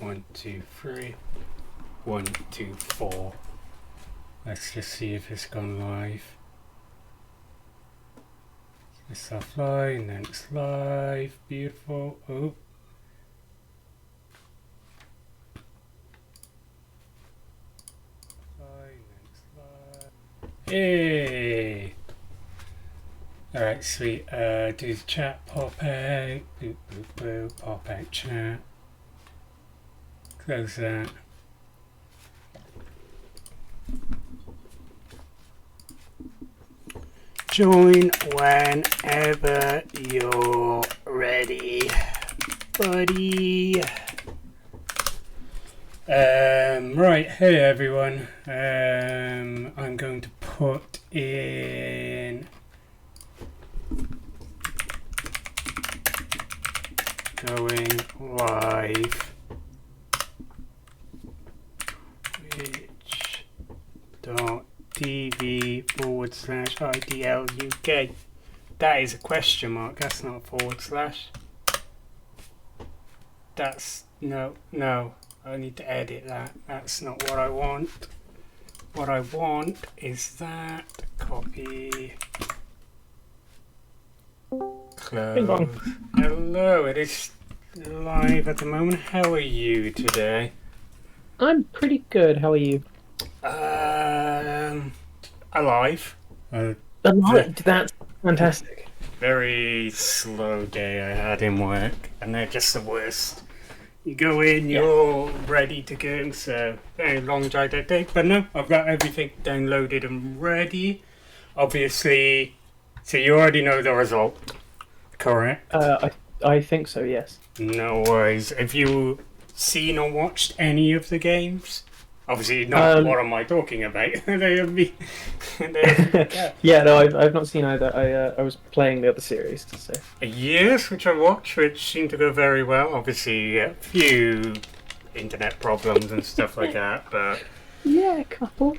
1, 2, 3. 1, 2, 4. Let's just see if it's gone live. It's offline, then it's live. Beautiful. Oh. Hey! Alright, sweet. Do the chat, pop out. Boop, boop, boop. Pop out chat. Close that. Join whenever you're ready, buddy. Right, hey everyone. I'm going to put in going live, which.tv/IDL UK. That is a question mark, that's not a forward slash. That's, no, I need to edit that. That's not what I want. What I want is that. Copy. Close. Hello, it is live at the moment. How are you today? I'm pretty good. How are you? Alive. Alive? That's fantastic. Very slow day I had in work, and they're just the worst. You go in, you're ready to go, so very long drive that day. But no, I've got everything downloaded and ready. Obviously, so you already know the result, correct? I think so, yes. No worries. Have you seen or watched any of the games? Obviously not. What am I talking about? Yeah, no, I've not seen either. I was playing the other series, so. Yes, which I watched, which seemed to go very well. Obviously, a few internet problems and stuff like that, but yeah, couple.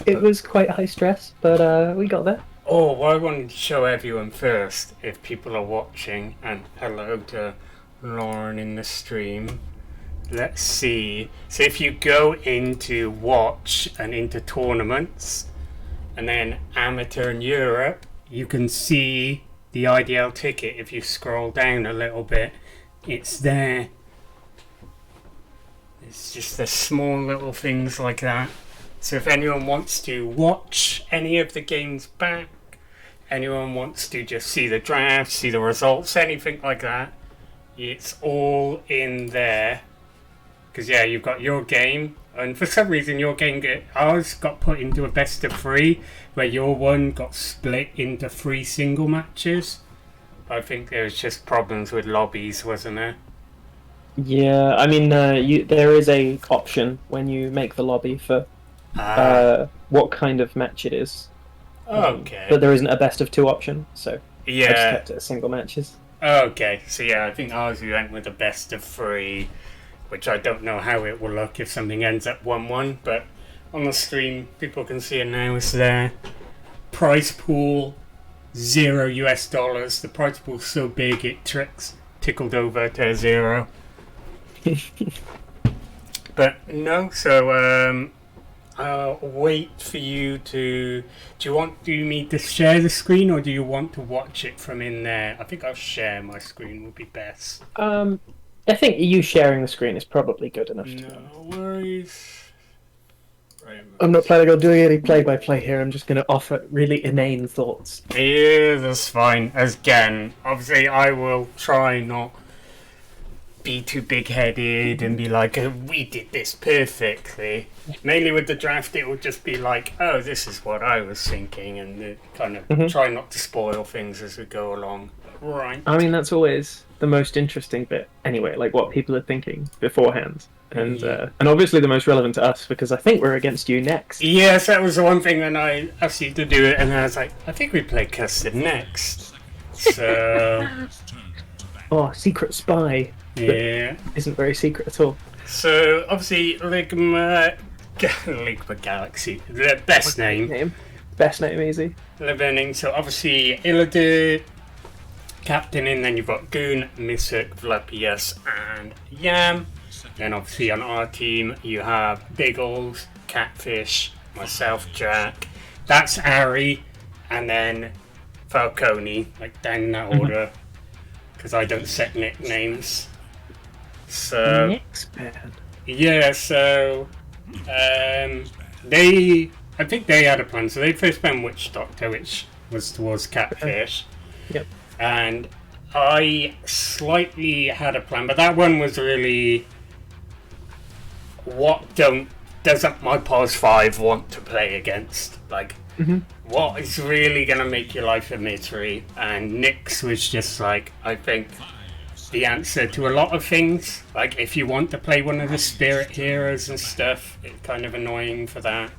It was quite high stress, but we got there. Oh, well, I wanted to show everyone first, if people are watching, and hello to Lauren in the stream. Let's see. So if you go into watch and into tournaments, and then amateur in Europe, you can see the IDL ticket. If you scroll down a little bit, it's there. It's just the small little things like that. So if anyone wants to watch any of the games back, anyone wants to just see the draft, see the results, anything like that, it's all in there. Because yeah, you've got your game, and for some reason your game, ours got put into a best of 3, where your one got split into 3 single matches. I think there was just problems with lobbies, wasn't there? Yeah, I mean, there is a option when you make the lobby for what kind of match it is. Okay. But there isn't a best of 2 option, so yeah. I just kept it as single matches. Okay, so yeah, I think ours we went with a best of 3. Which I don't know how it will look if something ends up 1-1, but on the stream, people can see it now. It's there. Prize pool, $0 US. The prize pool's so big it tickled over to 0. But no, so I'll wait for you to. Do you need to share the screen, or do you want to watch it from in there? I think I'll share my screen would be best. I think you sharing the screen is probably good enough. No worries. I'm not planning on doing any play-by-play here. I'm just going to offer really inane thoughts. Yeah, that's fine. Again, obviously I will try not be too big-headed and be like, oh, we did this perfectly. Mainly with the draft, it will just be like, oh, this is what I was thinking, and kind of try not to spoil things as we go along. Right. I mean, that's always the most interesting bit, anyway, like what people are thinking beforehand. And obviously the most relevant to us, because I think we're against you next. Yes, that was the one thing when I asked you to do it, and I was like, I think we play Custard next. So... oh, secret spy. Yeah. Isn't very secret at all. So, obviously, Ligma.Galaxy, the best name. Best name, easy. Learning. So, obviously, illiderp, captain, and then you've got Goon, Mishook, Vlupius, and Yam. Then obviously on our team you have Biggles, Catfish, myself, Jack. That's Ari, and then Falcone, like down in that order, because I don't set nicknames. So Next band. yeah, so I think they had a plan. So they first banned Witch Doctor, which was towards Catfish. Yep. And I slightly had a plan, but that one was really doesn't my pos 5 want to play against? Like, what is really going to make your life a misery? And Nyx was just like, I think, the answer to a lot of things. Like, if you want to play one of the spirit heroes and stuff, it's kind of annoying for that.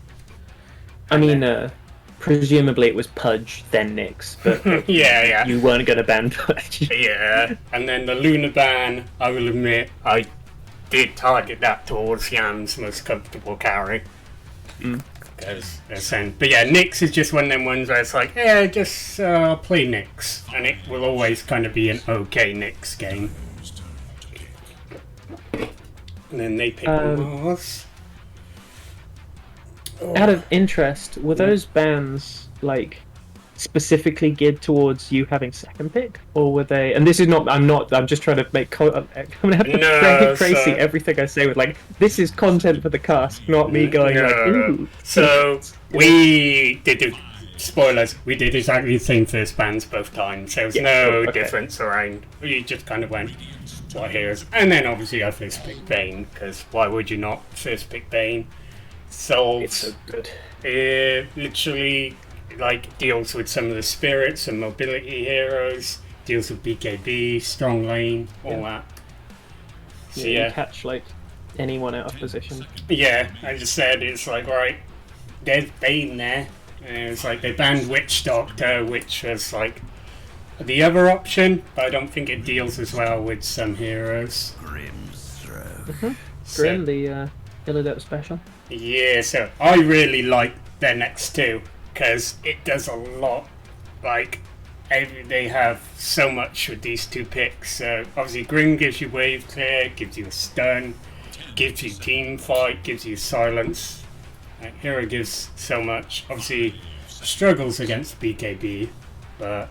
I mean, presumably it was Pudge, then Nyx, but yeah. you weren't going to ban Pudge. Yeah, and then the Lunar ban, I will admit, I did target that towards Yam's most comfortable carry. Because but yeah, Nyx is just one of them ones where it's like, yeah, just play Nyx, and it will always kind of be an okay Nyx game. And then they pick Mars. Out of interest, were those bans like specifically geared towards you having second pick, or were they? And this is not. I'm just trying to make. I'm gonna have to very crazy everything I say with like this is content for the cast, not me going like. Ooh. So we did do spoilers. We did exactly the same first bans both times. There was no difference around. We just kind of went what heroes, and then obviously I first picked Bane because why would you not first pick Bane? So It's so good. Literally, like deals with some of the spirits and mobility heroes. Deals with BKB, strong lane, all that. So You catch like anyone out of position. Yeah, I just said it's like right, there's Bane there. And it's like they banned Witch Doctor, which was like the other option, but I don't think it deals as well with some heroes. Grim's throw. Grim, the illiderp special. Yeah, so I really like their next two because it does a lot. Like, they have so much with these two picks. So obviously, Grim gives you wave clear, gives you a stun, gives you team fight, gives you silence. Like, Hero gives so much. Obviously, struggles against BKB, but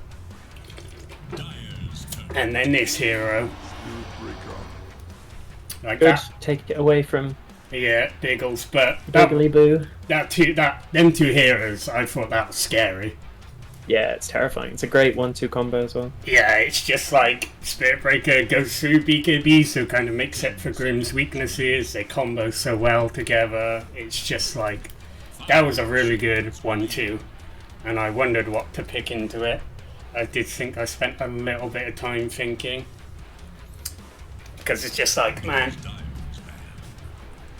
and then this hero, like Good. that. Take it away from Yeah, Biggles, but Biggly Boo. them two heroes, I thought that was scary. Yeah, it's terrifying. It's a great 1-2 combo as well. Yeah, it's just like Spirit Breaker goes through BKB, so kind of makes it for Grim's weaknesses. They combo so well together. It's just like that was a really good 1-2, and I wondered what to pick into it. I did think I spent a little bit of time thinking because it's just like, man.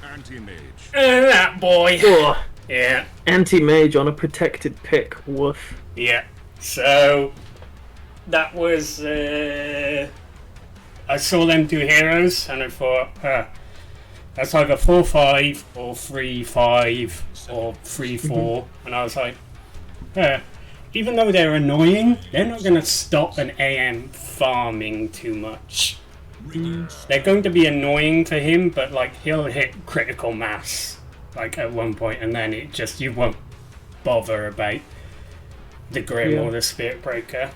Anti-mage. That boy. Oh, Yeah, anti-mage on a protected pick. Woof. yeah. So that was. I saw them do heroes, and I thought, that's either 4-5 or 3-5 or 3-4, and I was like, even though they're annoying, they're not going to stop an AM farming too much. They're going to be annoying for him, but like he'll hit critical mass like at one point, and then it just you won't bother about the Grim or the Spirit Breaker.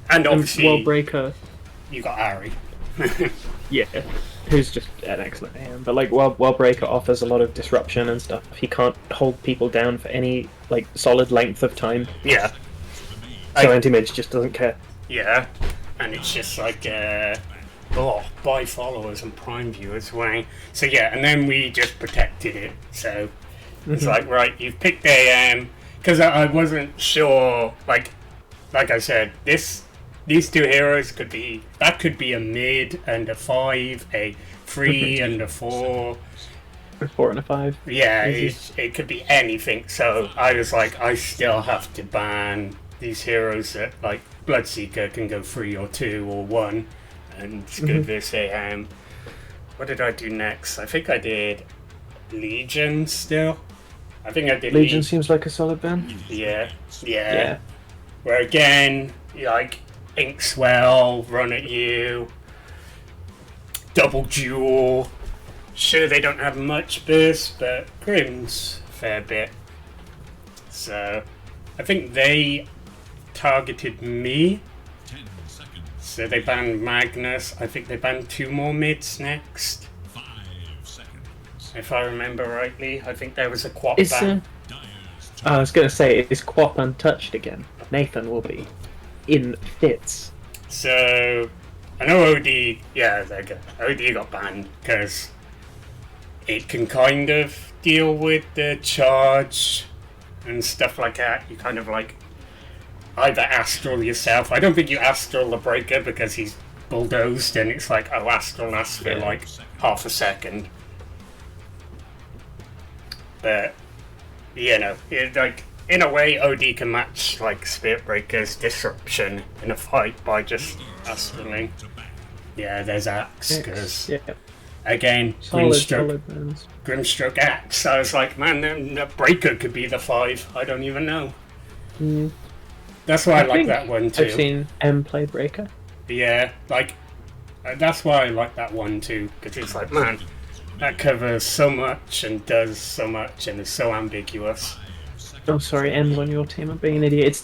And obviously, Wall Breaker. you got Ari. Yeah, who's just an excellent AM. But like Wall Breaker offers a lot of disruption and stuff. He can't hold people down for any like solid length of time. Yeah, So anti-mage just doesn't care. yeah, and it's just like buy followers and prime viewers way. So yeah, and then we just protected it. So it's like, right, you've picked AM because I wasn't sure. Like I said, these two heroes could be a mid and a 5, a 3 and a 4. A 4 and a 5. Yeah, it could be anything. So I was like, I still have to ban these heroes that like Bloodseeker can go 3 or 2 or 1, and it's good this AM. What did I do next? I think I did Legion still. I think I did Legion seems like a solid ban. Yeah. Yeah. Where again, like Inkswell, run at you. double duel. Sure, they don't have much burst, but Grim's a fair bit. So, I think they targeted me. 10 seconds. So they banned Magnus. I think they banned 2 more mids next. 5 seconds. If I remember rightly, I think there was a quad Is, ban. Dyer's I was going to say, is Quap untouched again? Nathan will be in fits. So, I know OD, yeah, there you go. OD got banned because it can kind of deal with the charge and stuff like that. You kind of like either Astral yourself. I don't think you Astral the Breaker because he's bulldozed and it's like, oh, Astral lasts for like half a second. But, you know, like, in a way, OD can match like Spirit Breaker's disruption in a fight by just astraling. Yeah, there's Axe, because Yeah. again, Solid bands. Grimstroke Axe. I was like, man, the Breaker could be the 5. I don't even know. Mm. That's why I like think that one too. I've seen M play Breaker. Yeah, like that's why I like that one too, because it's like, man, that covers so much and does so much and is so ambiguous. Oh, sorry, M's on your team. I'm being an idiot.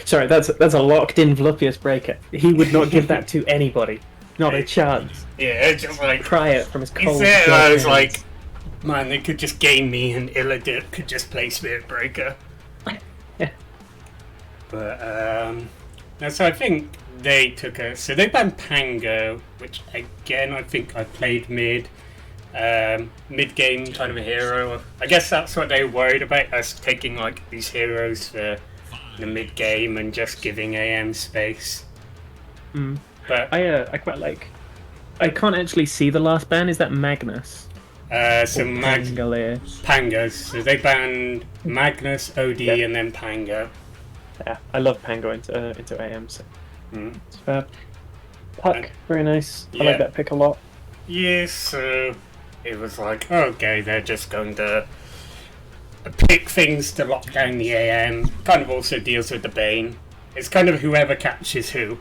Sorry, that's a locked-in Vlupius Breaker. He would not give that to anybody. Not a chance. Yeah, it's just like Pry it from his cold. I blood was hands. like, man, they could just game me and illiderp could just play Spirit Breaker. Yeah. But so I think they took a. So they banned Pango, which again I think I played mid. Mid-game kind of a hero. I guess that's what they were worried about, us taking like these heroes for the mid-game and just giving AM space. Mm. But I quite like. I can't actually see the last ban. Is that Magnus? so Pangolier. Pangos. So they banned Magnus, OD, Yeah. and then Pango. Yeah, I love Pango into AM. So Mm. it's fair. Puck, very nice. I Yeah. like that pick a lot. Yes, so it was like, okay, they're just going to pick things to lock down the AM. Kind of also deals with the Bane. It's kind of whoever catches who.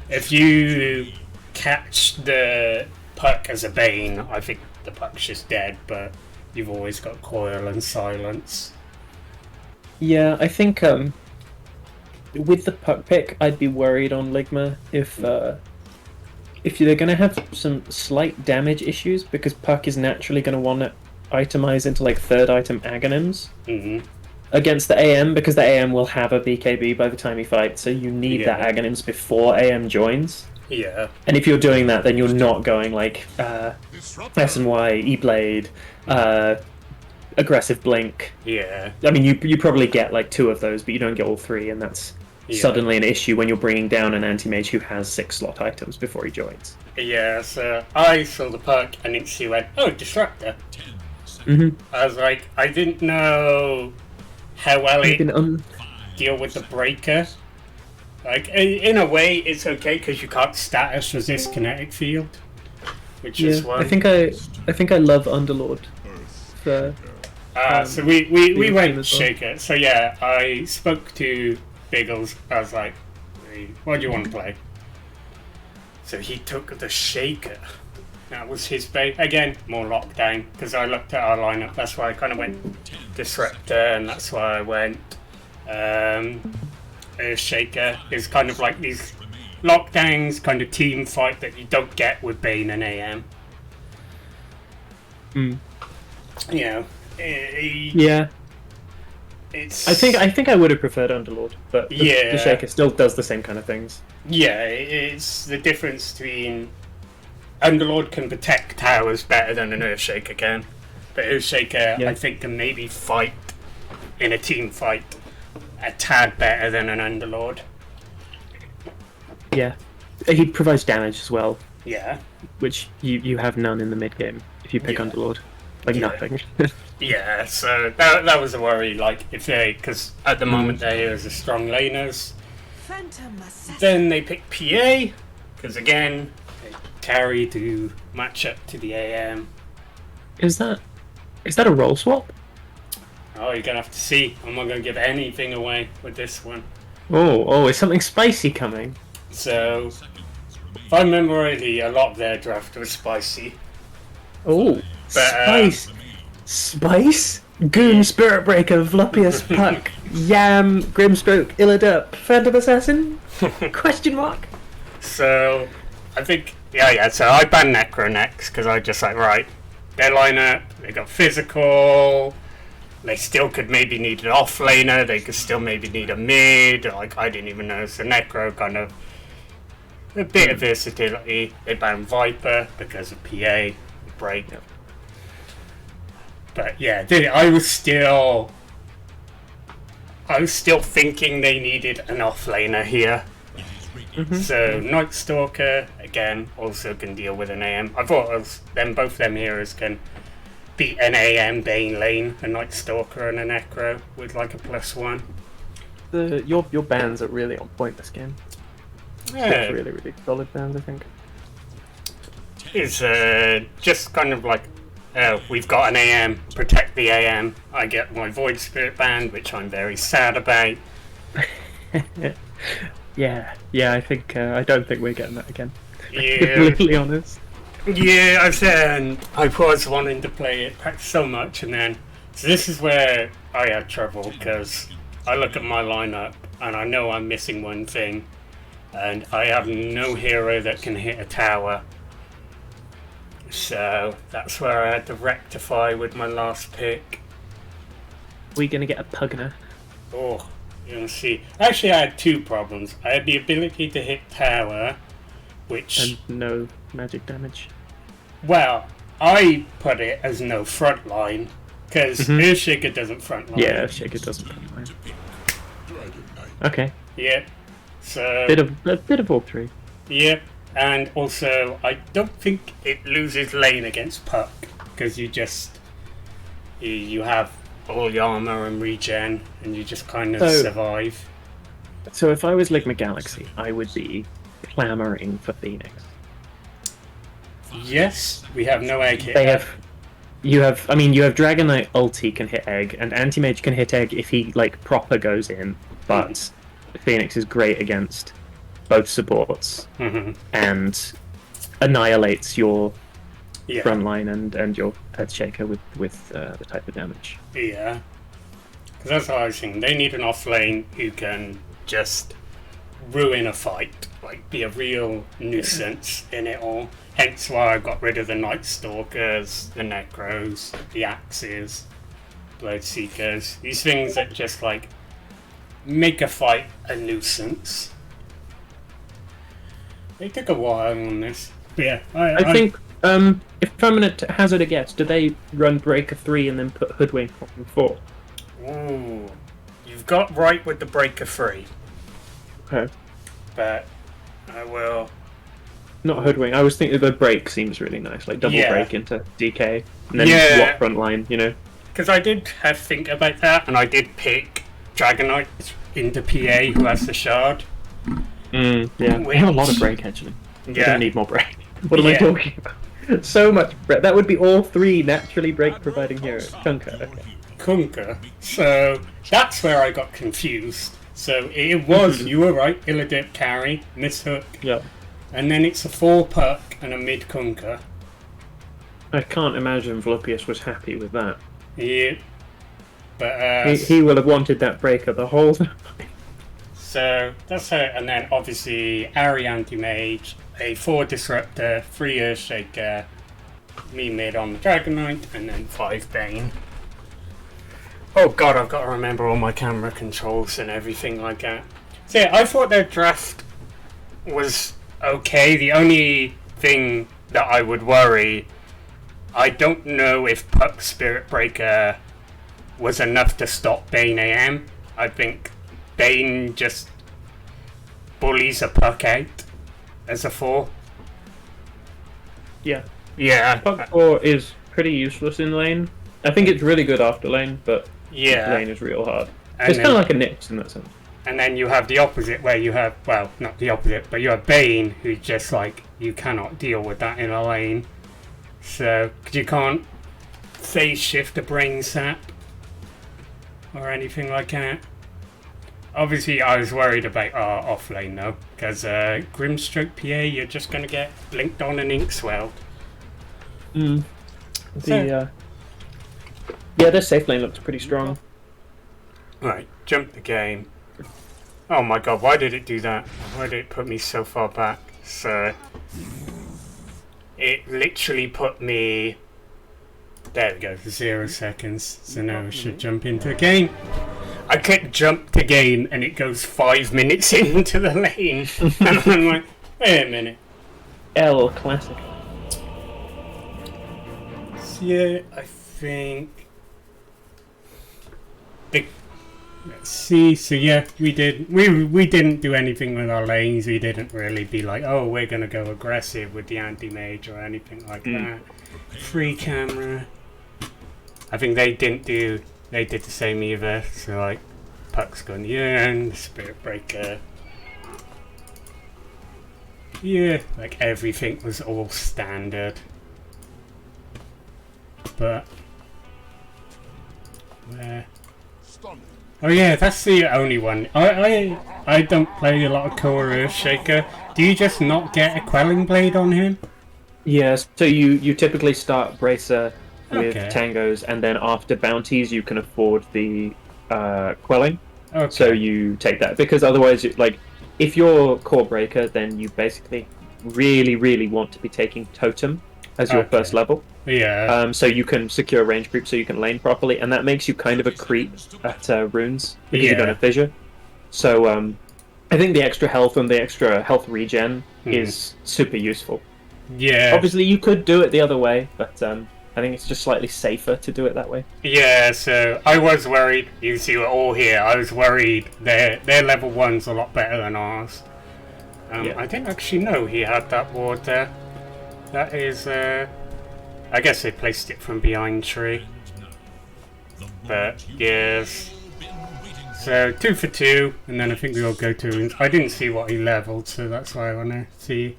If you catch the Puck as a Bane, I think the Puck's just dead, but you've always got Coil and Silence. Yeah, I think with the Puck pick, I'd be worried on Ligma if they're going to have some slight damage issues, because Puck is naturally going to want to itemize into like 3rd item Aghanim's Mm-hmm. against the AM, because the AM will have a BKB by the time he fights, so you need that Aghanim's before AM joins. Yeah. And if you're doing that, then you're not going like S&Y, E-Blade, Aggressive Blink. Yeah. I mean, you probably get like 2 of those, but you don't get all 3, and that's suddenly an issue when you're bringing down an anti-mage who has 6 slot items before he joins. Yeah, so I saw the Puck and it she went, oh, Disruptor. Mm-hmm. I was like, I didn't know how well it Been deal with the Breaker. Like, in a way, it's okay because you can't status resist Kinetic Field, which is one. I think I love Underlord. For, so we team went as well. Shaker. So yeah, I spoke to Biggles. I was like, hey, what do you want to play? So he took the Shaker. That was his bait. Again, more lockdown, because I looked at our lineup. That's why I kind of went Disruptor, and that's why I went Shaker. Is kind of like these lockdowns, kind of team fight that you don't get with Bane and AM. Mm. You know, Yeah, it's. I think I would have preferred Underlord, but Yeah. the Shaker still does the same kind of things. Yeah, it's the difference between Underlord can protect towers better than an Earthshaker can, but Earthshaker I think can maybe fight in a team fight a tad better than an Underlord. Yeah, he provides damage as well, Yeah, which you have none in the mid game if you pick Yeah. Underlord. Like Yeah. nothing. yeah. So that was a worry. Like if they, because at the moment they're as a strong laners, then they pick PA because again they carry to match up to the AM. Is that a role swap? Oh, you're gonna have to see. I'm not gonna give anything away with this one. Oh, is something spicy coming? So if I remember rightly, a lot of their draft was spicy. Oh, spice! Spice? Goon, Spirit Breaker, Vlupius, Puck, Yam, Grimstroke, illiderp, Phantom Assassin? Question mark? So, I think, so I banned Necro next, because I just like, right, their lineup, they got physical, they still could maybe need an offlaner, they could still maybe need a mid, like, I didn't even know, so Necro kind of, a bit of versatility. They banned Viper because of PA, break. Yep. But yeah, I was still thinking they needed an offlaner here. So Night Stalker again also can deal with an AM. I thought both them heroes can beat an AM Bane lane, a Night Stalker and a Necro with like a +1. Your bans are really on point this game. Yeah, Really, really solid bans, I think. it's just kind of like, oh, we've got an AM, protect the AM. I get my Void Spirit banned, which I'm very sad about. Yeah, I think I don't think we're getting that again. Yeah, Completely honest. yeah. I was wanting to play it so much, and then so this is where I had trouble because I look at my lineup and I know I'm missing one thing, and I have no hero that can hit a tower. So that's where I had to rectify with my last pick. We're gonna get a Pugner. Oh, you'll see. Actually, I had two problems. I had the ability to hit tower, which, And no magic damage. well, I put it as no frontline, because Earthshaker doesn't frontline. Yeah, Shaker doesn't come line. Okay. Yeah. So, A bit of all three. yeah. And also, I don't think it loses lane against Puck, because you have all your armor and regen, and you just kind of survive. So if I was Ligma.Galaxy, I would be clamoring for Phoenix. Yes, we have no egg here. They have. You have Dragon Knight ulti can hit egg, and Anti-Mage can hit egg if he like proper goes in, but Phoenix is great against both supports and annihilates your frontline and your Earthshaker with the type of damage. Yeah, because that's what I was thinking. They need an offlane who can just ruin a fight, like be a real nuisance in it all. Hence why I got rid of the Night Stalkers, the Necros, the Axes, Bloodseekers. These things that just like make a fight a nuisance. They took a while on this. But yeah, I think if I'm going to hazard a guess, do they run Breaker 3 and then put Hoodwink on 4? Ooh, you've got right with the Breaker 3. Okay. But I will. Not Hoodwink. I was thinking the break seems really nice, like double break into DK and then swap front line, you know. Because I did have to think about that, and I did pick Dragonite into PA who has the shard. Yeah, we have a lot of break actually. We Yeah. don't need more break. What am I talking about? So much break. That would be all three naturally break providing heroes. Kunka, okay. Kunka. So that's where I got confused. So it was, you were right, illiderp carry, Mishook, Yeah. and then it's a 4 Puck and a mid Kunka. I can't imagine Vlupius was happy with that. Yeah. But He will have wanted that breaker the whole time. so that's it, and then obviously Ari Anti-Mage, a 4 Disruptor, 3 Earthshaker, me mid on the Dragonite, and then 5 Bane. Oh god, I've got to remember all my camera controls and everything like that. So yeah, I thought their draft was okay. The only thing that I would worry, I don't know if Puck Spirit Breaker was enough to stop Bane AM. I think Bane just bullies a Puck out as a 4. Yeah. Yeah. Puck 4 is pretty useless in lane. I think it's really good after lane, but Yeah. lane is real hard. And It's then- kind of like a Nix in that sense. And then you have the opposite where you have, well, not the opposite, but you have Bane, who's just like, you cannot deal with that in a lane. So, 'cause you can't phase shift a brain sap or anything like that. Obviously, I was worried about our off lane though, Because Grimstroke PA, you're just going to get blinked on and ink swelled. Mm. Yeah, their safe lane looks pretty strong. Right, jump the game. Oh my god, why did it do that? Why did it put me so far back? So, it literally put me... There we go, 0 seconds. So now we should jump into the game. I click jump to game and it goes 5 minutes into the lane. And I'm like, wait a minute. L classic. So yeah, I think... Let's see, so yeah, we didn't do anything with our lanes. We didn't really be like, oh, we're going to go aggressive with the anti-mage or anything like that. Free camera. I think they did the same either. So like, Puck's gone, yeah, and Spirit Breaker. Yeah, like everything was all standard. But, where? Oh yeah, that's the only one. I don't play a lot of Core Earthshaker. Do you just not get a Quelling Blade on him? Yes, so you typically start Bracer with Okay. Tangos, and then after bounties you can afford the Quelling. Okay. So you take that, because otherwise, like, if you're Core Breaker, then you basically really want to be taking Totem as your Okay. first level. Yeah. So you can secure range group, so you can lane properly, and that makes you kind of a creep at runes because you don't have fissure. So I think the extra health and the extra health regen is super useful. Yeah. Obviously, you could do it the other way, but I think it's just slightly safer to do it that way. Yeah, so I was worried. You see, we're all here. I was worried their level 1's a lot better than ours. I didn't actually know he had that ward there. That is, I guess they placed it from behind tree. But, yes. So, 2 for 2, and then I think we all go to... I didn't see what he leveled, so that's why I want to see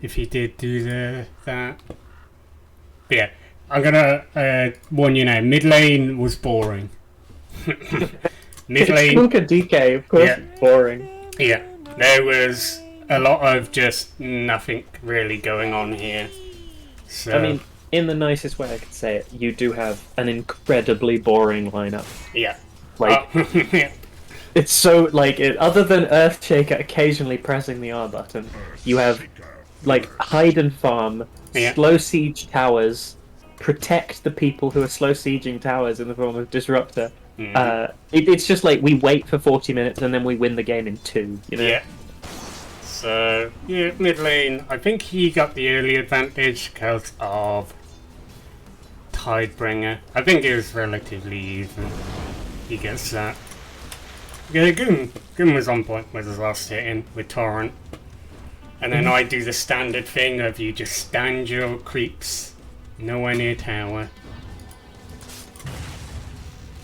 if he did do that. But yeah, I'm going to warn you now, mid lane was boring. Mid lane... Look at DK, of course, it's boring. Yeah, there was a lot of just nothing really going on here. So, I mean, in the nicest way I could say it, you do have an incredibly boring lineup. yeah. Like, Yeah. it's so, like, other than Earthshaker occasionally pressing the R button, you have, like, hide and farm, Yeah. slow siege towers, protect the people who are slow sieging towers in the form of Disruptor. It's just like, we wait for 40 minutes and then we win the game in 2, you know? Yeah. So, yeah, mid lane, I think he got the early advantage because of Tidebringer. I think it was relatively even. He gets that. Yeah, Goon was on point with his last hit in with Torrent. And then I do the standard thing of you just stand your creeps nowhere near tower.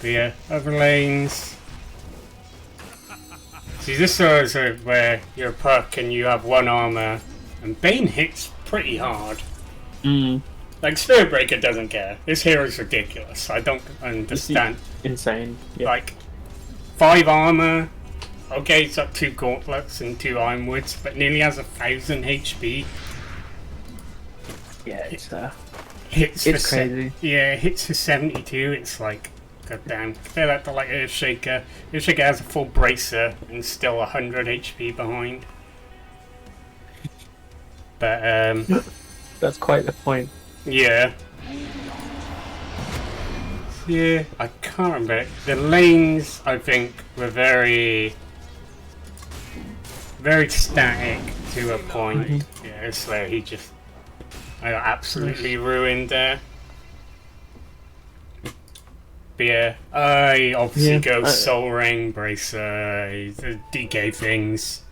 But yeah, other lanes. See, this is where you're a Puck and you have 1 armor, and Bane hits pretty hard. Like, Spirit Breaker doesn't care. This hero's ridiculous. I don't understand. Insane. Yeah. Like, 5 armor. Okay, it's got 2 gauntlets and 2 ironwoods, but nearly has 1,000 HP. Yeah, Hits it's for crazy. hits for 72. It's like, goddamn. Compare that to like Earthshaker. Earthshaker has a full bracer and still 100 HP behind. But That's quite the point. yeah. Yeah, I can't remember. The lanes, I think, were very static to a point. Yeah, it's where he just... I got absolutely ruined there. But yeah, I obviously go Soul Ring, Bracer, the DK things.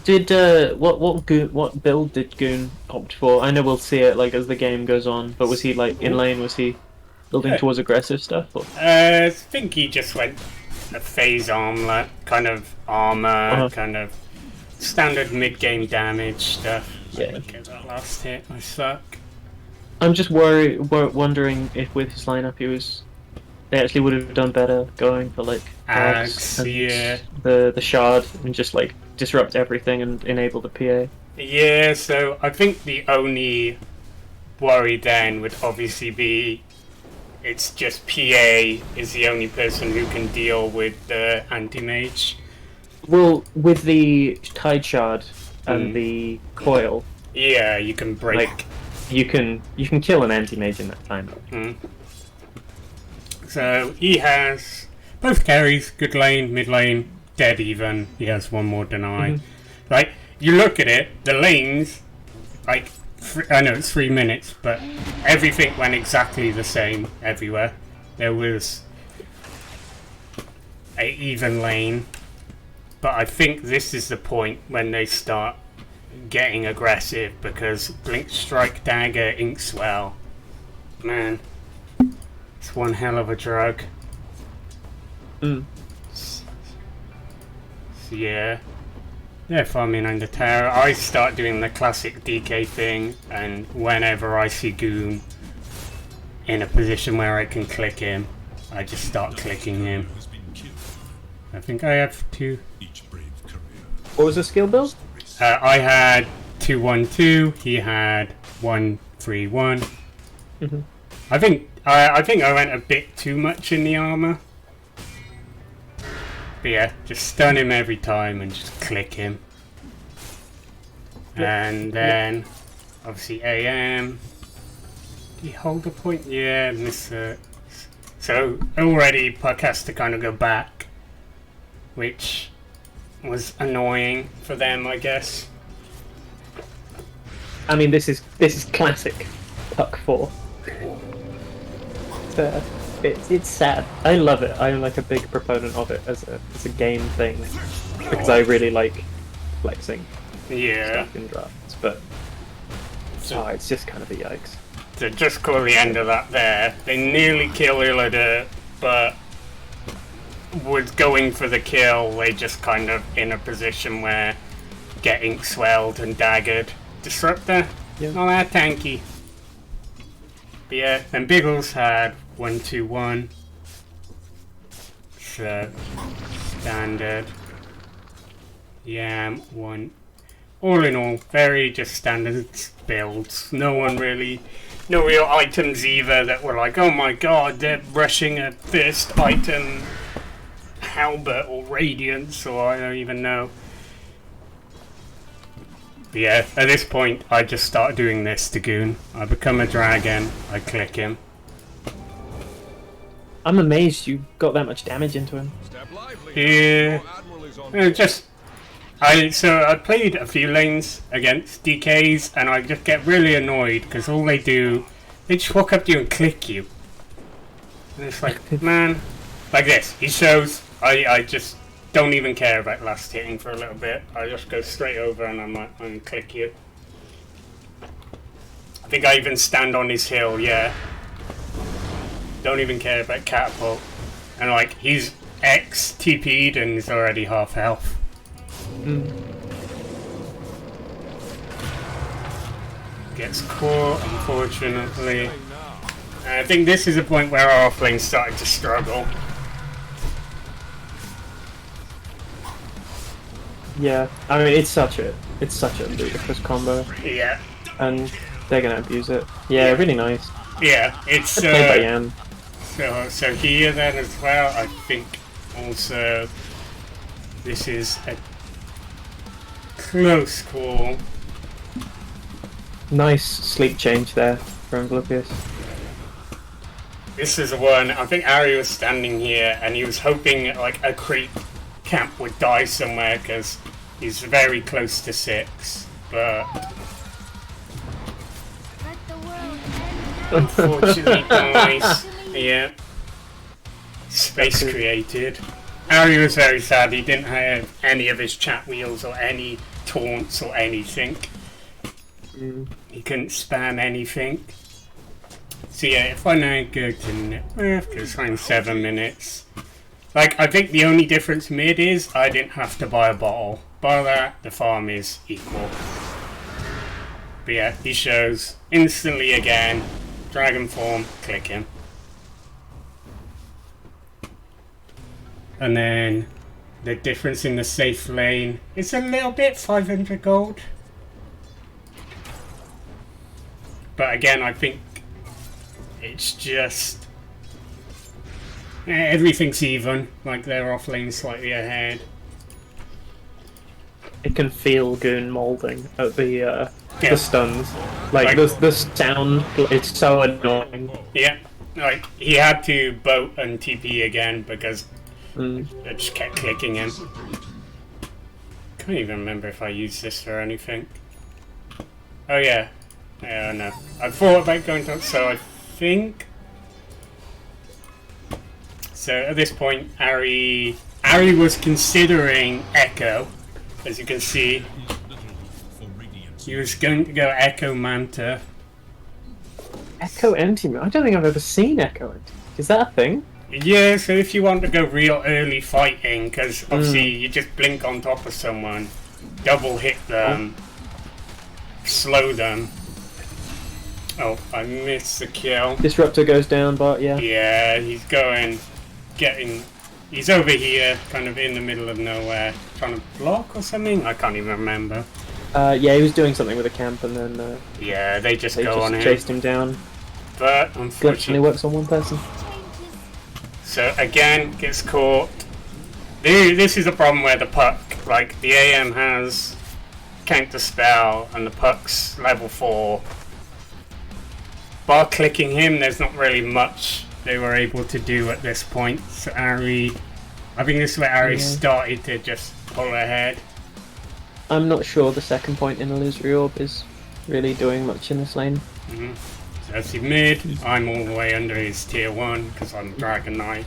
Did what build did Goon opt for? I know we'll see it like as the game goes on, but was he like in lane? Was he building towards aggressive stuff? Or? I think he just went a phase armlet, kind of armor, kind of standard mid-game damage stuff. Yeah. Get that last hit, I suck. I'm just wondering if with his lineup they actually would have done better going for like Axe, and yeah. the shard and just like disrupt everything and enable the PA. Yeah, so I think the only worry then would obviously be it's just PA is the only person who can deal with the anti-mage. Well, with the Tide Shard and the coil, Yeah, you can break. like, you can kill an anti-mage in that time. So he has both carries, good lane, mid lane, dead even. He has one more deny. Like, you look at it, the lanes, like, I know it's 3 minutes, but everything went exactly the same everywhere. There was a even lane, but I think this is the point when they start getting aggressive, because Blink Strike Dagger Inkswell, man, it's one hell of a drug. So yeah, they're farming under tower. I start doing the classic DK thing, and whenever I see Goon in a position where I can click him, I just start clicking him. Has been killed. I think I have two. Each brave courier. What was the skill build? I had 2-1-2. He had 1-3-1. I think I went a bit too much in the armor. But yeah, just stun him every time and just click him. And then obviously AM. Did he hold the point? Yeah, miss it. So already Puck has to kind of go back, which was annoying for them, I guess. I mean, this is classic Puck 4. It's sad. I love it. I'm like a big proponent of it as a game thing, because I really like flexing Yeah. stuff in drafts. But it's just kind of a yikes. To just call the end of that there, they nearly kill illiderp, but was going for the kill. They just kind of in a position where getting swelled and daggered. Disruptor, not that tanky. But yeah, then Biggles had 1-2-1. So standard. Yeah, one. All in all, very just standard builds. No real items either that were like, oh my god, they're rushing a first item halberd or radiance, or I don't even know. But yeah, at this point, I just start doing this to Goon. I become a dragon, I click him. I'm amazed you got that much damage into him. Yeah, I played a few lanes against DKs, and I just get really annoyed because all they do, they just walk up to you and click you. And it's like, man, like this. He shows, I just don't even care about last hitting for a little bit. I just go straight over and I'm like, I'm gonna click you. I think I even stand on his hill, yeah. Don't even care about catapult. And like, he's X TP'd and he's already half health. Gets caught, unfortunately. And I think this is a point where our offlane started to struggle. Yeah, I mean it's such a ludicrous combo, Yeah, and they're gonna abuse it. Yeah, really nice. yeah, it's Played by Yan. so here then as well. I think also this is a close call. Nice sleep change there from Vlupius. This is one. I think Ari was standing here and he was hoping like a creep camp would die somewhere because he's very close to 6, but unfortunately dies. Yeah. Space created. Ari was very sad. He didn't have any of his chat wheels or any taunts or anything. He couldn't spam anything. So yeah, if I now go to network, it's like 7 minutes. Like, I think the only difference mid is I didn't have to buy a bottle. Bar that, the farm is equal. But yeah, he shows instantly again. Dragon form, click him. And then the difference in the safe lane is a little bit, 500 gold. But again, I think it's just everything's even. Like they're off lane slightly ahead. It can feel Goon molding at the stuns. Like the sound, it's so annoying. Yeah, like he had to boat and TP again because it just kept clicking him. Can't even remember if I used this for anything. Oh yeah. Yeah, no. I thought about going to, so I think. So at this point, Ari was considering Echo, as you can see. He was going to go Echo Manta. Echo Anti. I don't think I've ever seen Echo Anti. Is that a thing? Yeah, so if you want to go real early fighting, because obviously you just blink on top of someone, double hit them, slow them. Oh, I missed the kill. Disruptor goes down, but yeah. Yeah, he's he's over here, kind of in the middle of nowhere, trying to block or something? I can't even remember. Yeah, he was doing something with a camp and then yeah, they just on him. Chased him down. But Unfortunately works on one person. So again, gets caught. This is a problem where the puck, like the AM has counter spell and the puck's level 4. Bar clicking him, there's not really much they were able to do at this point. So Ari, I think this is where Ari started to just pull ahead. I'm not sure the second point in Illusory Orb is really doing much in this lane. So that's the mid. I'm all the way under his tier 1 because I'm Dragon Knight.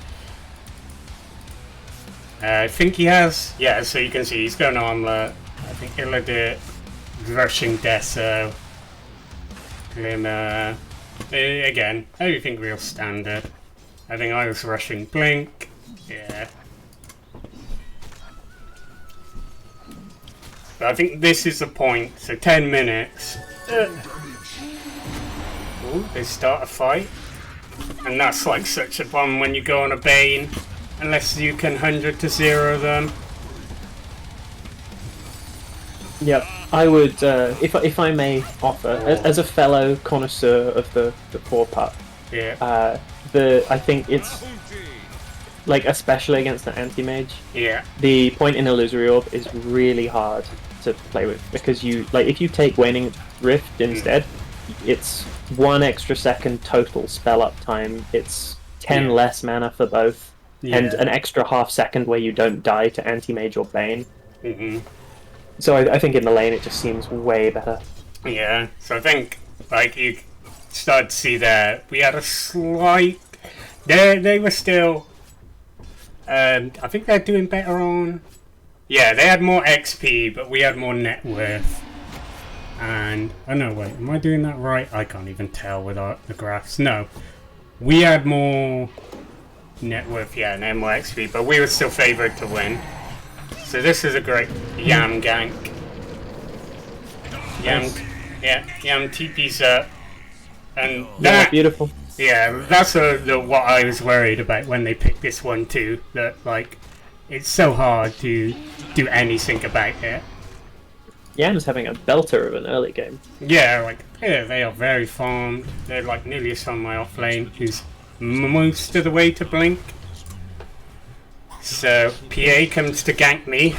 I think he has, yeah, so you can see he's going Armlet. I think illiderp, rushing Deso, Glimmer. Again, everything real standard. I think I was rushing Blink. Yeah. But I think this is the point. So 10 minutes. Ooh, they start a fight. And that's like such a bomb when you go on a Bane. Unless you can 100 to 0 them. Yep, I would, if I may offer, as a fellow connoisseur of the 4-puck, yeah. I think it's, like, especially against an anti-mage, yeah. The point in Illusory Orb is really hard to play with, because you, like, if you take Waning Rift instead, it's 1 extra second total spell up time, it's 10 less mana for both, and an extra half second where you don't die to anti-mage or Bane. So I think in the lane it just seems way better. Yeah, so I think, like, you start to see there, we had a slight... They were still... I think they're doing better on... Yeah, they had more XP, but we had more net worth. And... Oh no, wait, am I doing that right? I can't even tell with the graphs. No. We had more net worth, yeah, and they had more XP, but we were still favoured to win. So this is a great Yam gank. Yam TP's up. And that, beautiful. Yeah, that's what I was worried about when they picked this one too. That, like, it's so hard to do anything about it. Yam's having a belter of an early game. Yeah, like, yeah, they are very farmed. They're like nearly as on my off lane, who's most of the way to Blink. So, PA comes to gank me.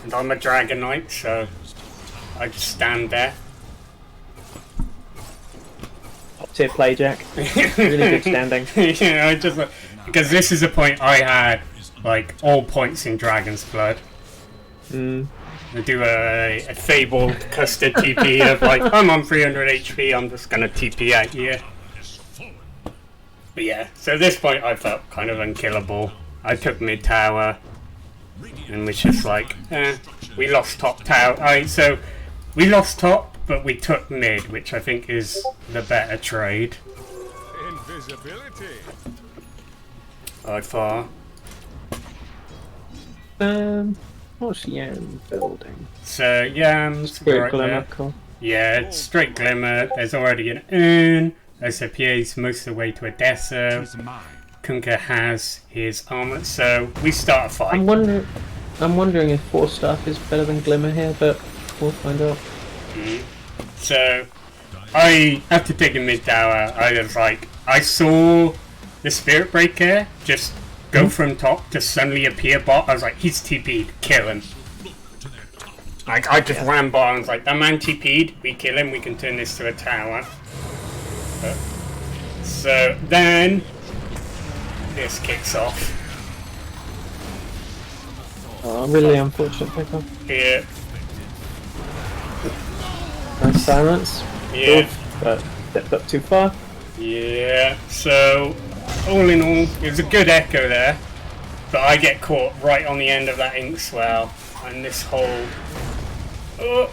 And I'm a Dragon Knight, so I just stand there. Top tier play, Jack. Really good standing. Yeah, I just... Because this is a point I had, like, all points in Dragon's Blood. I do a fabled Custard TP of, like, I'm on 300 HP, I'm just gonna TP out here. But yeah, so at this point I felt kind of unkillable. I took mid tower, and was just like, we lost top tower. Alright, so we lost top, but we took mid, which I think is the better trade. Invisibility. By far. What's Yam building? So Yam's Straight right Glimmer, there. cool. Yeah, it's straight Glimmer. There's already an urn. as the PA's most of the way to Odessa. Kunkka has his armor, so we start a fight. I'm wondering if 4-staff is better than Glimmer here, but we'll find out. So, I after taking mid tower, I saw the Spirit Breaker just go from top to suddenly appear bot. I was like, he's TP'd, kill him. Like, I just ran bot and was like, that man TP'd, we kill him, we can turn this to a tower. So then this kicks off. Oh, really unfortunate pickup. Yeah. Nice silence. Yeah. But stepped up too far. Yeah. So all in all, it was a good echo there, but I get caught right on the end of that ink swell and this whole. Oh.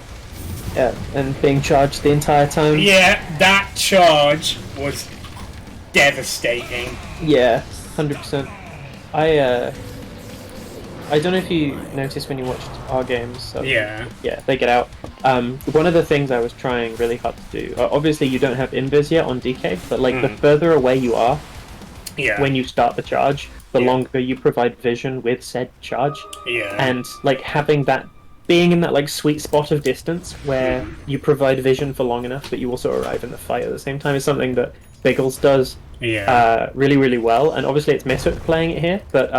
Yeah, and being charged the entire time. Yeah, that charge was devastating. Yeah, 100%. I don't know if you noticed when you watched our games. So Yeah. Yeah, they get out. One of the things I was trying really hard to do. Obviously, you don't have invis yet on DK, but like the further away you are, when you start the charge, the longer you provide vision with said charge. Yeah. And like having that, being in that like sweet spot of distance where you provide vision for long enough, but you also arrive in the fight at the same time is something that Biggles does really, really well. And obviously, it's Mishook playing it here, but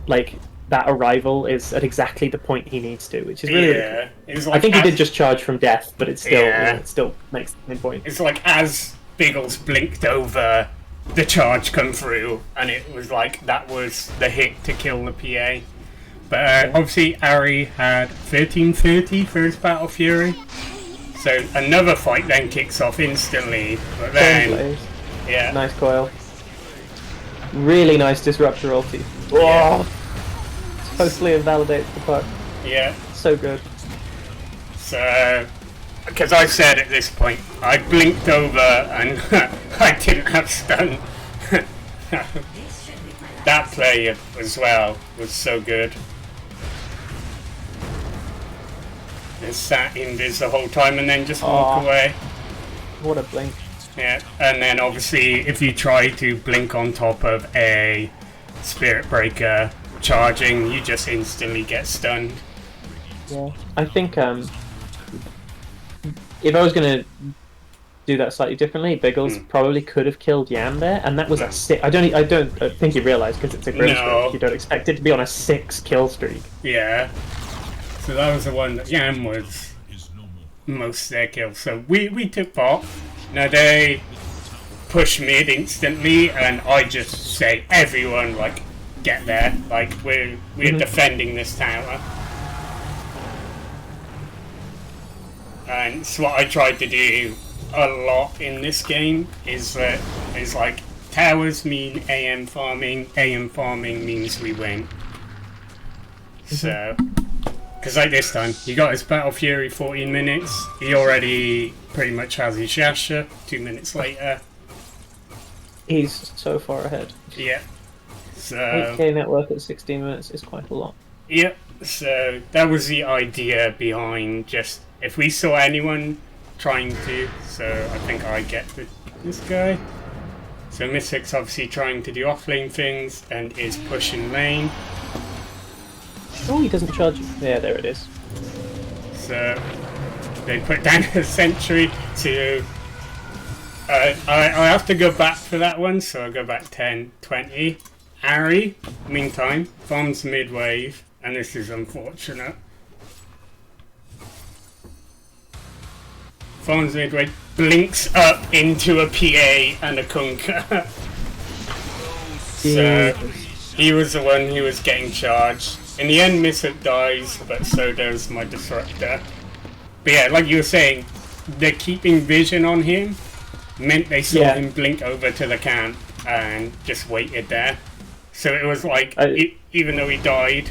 like. That arrival is at exactly the point he needs to, which is really, really cool. I think he did just charge from death, but it still it still makes the same point. It's like as Biggles blinked over, the charge come through, and it was like that was the hit to kill the PA. But obviously, Ari had 1330 for his Battle Fury, so another fight then kicks off instantly. But then, nice coil, really nice disruptor ulti. Whoa. Totally invalidates the puck. Yeah. So good. So, because I said at this point, I blinked over and I didn't have stun. That play as well was so good. Just sat invis the whole time and then just walk away. What a blink. Yeah, and then obviously if you try to blink on top of a Spirit Breaker charging, you just instantly get stunned. Yeah, I think if I was gonna do that slightly differently, Biggles probably could have killed Yam there, and that was a 6. I don't think you realise because it's a grim streak. You don't expect it to be on a 6 kill streak. Yeah. So that was the one that Yam was most of their kills. So we took bot. Now they push mid instantly, and I just say everyone like. Get there, like we're defending this tower, and so what I tried to do a lot in this game is like towers mean AM farming means we win. So, because like this time he got his Battle Fury 14 minutes, he already pretty much has his Yasha 2 minutes later. He's so far ahead. Yeah. So 8k net worth at 16 minutes is quite a lot. Yep, so that was the idea behind just if we saw anyone trying to, so I think I get this guy. So Mishook's obviously trying to do offlane things and is pushing lane. Oh, he doesn't charge you. Yeah, there it is. So they put down a sentry to... I have to go back for that one, so I'll go back 10, 20. Ari, meantime, farms mid-wave, and this is unfortunate. Farms mid-wave, blinks up into a PA and a Kunkka. So, he was the one who was getting charged. In the end, Mishook dies, but so does my Disruptor. But yeah, like you were saying, the keeping vision on him meant they saw him blink over to the camp and just waited there. So it was like, even though he died...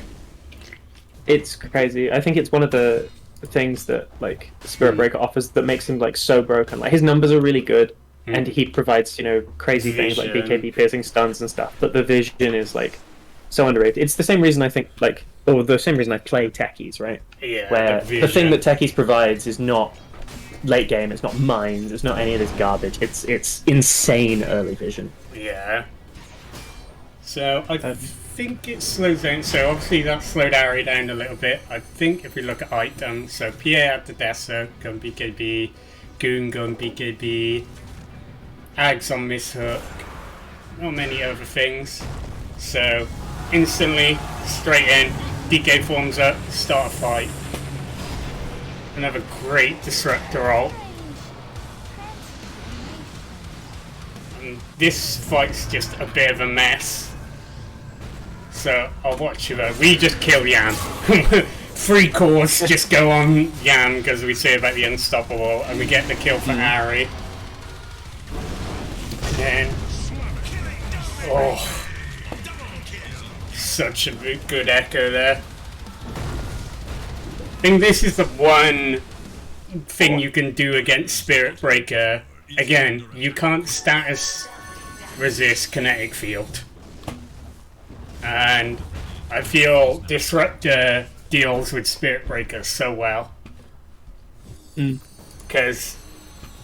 It's crazy. I think it's one of the things that like Spirit Breaker offers that makes him like so broken. Like his numbers are really good, and he provides crazy things like BKB piercing stuns and stuff. But the vision is like so underrated. It's the same reason I think the same reason I play techies, right? Yeah. Where the thing that techies provides is not late game. It's not mines. It's not any of this garbage. It's insane early vision. Yeah. So I think it slows down. So obviously that slowed Ari down a little bit. I think if we look at items, so PA had the Deso, gun BKB, Goon gun BKB, Ags on Mishook, not many other things. So instantly, straight in, DK forms up, start a fight. Another great disruptor ult. And this fight's just a bit of a mess. So I'll watch you. We just kill Yam. 3 cores just go on Yam because we say about the unstoppable, and we get the kill for Ari. And then, oh, such a good echo there. I think this is the one thing you can do against Spirit Breaker. Again, you can't status resist kinetic field. And I feel Disruptor deals with Spirit Breaker so well. Because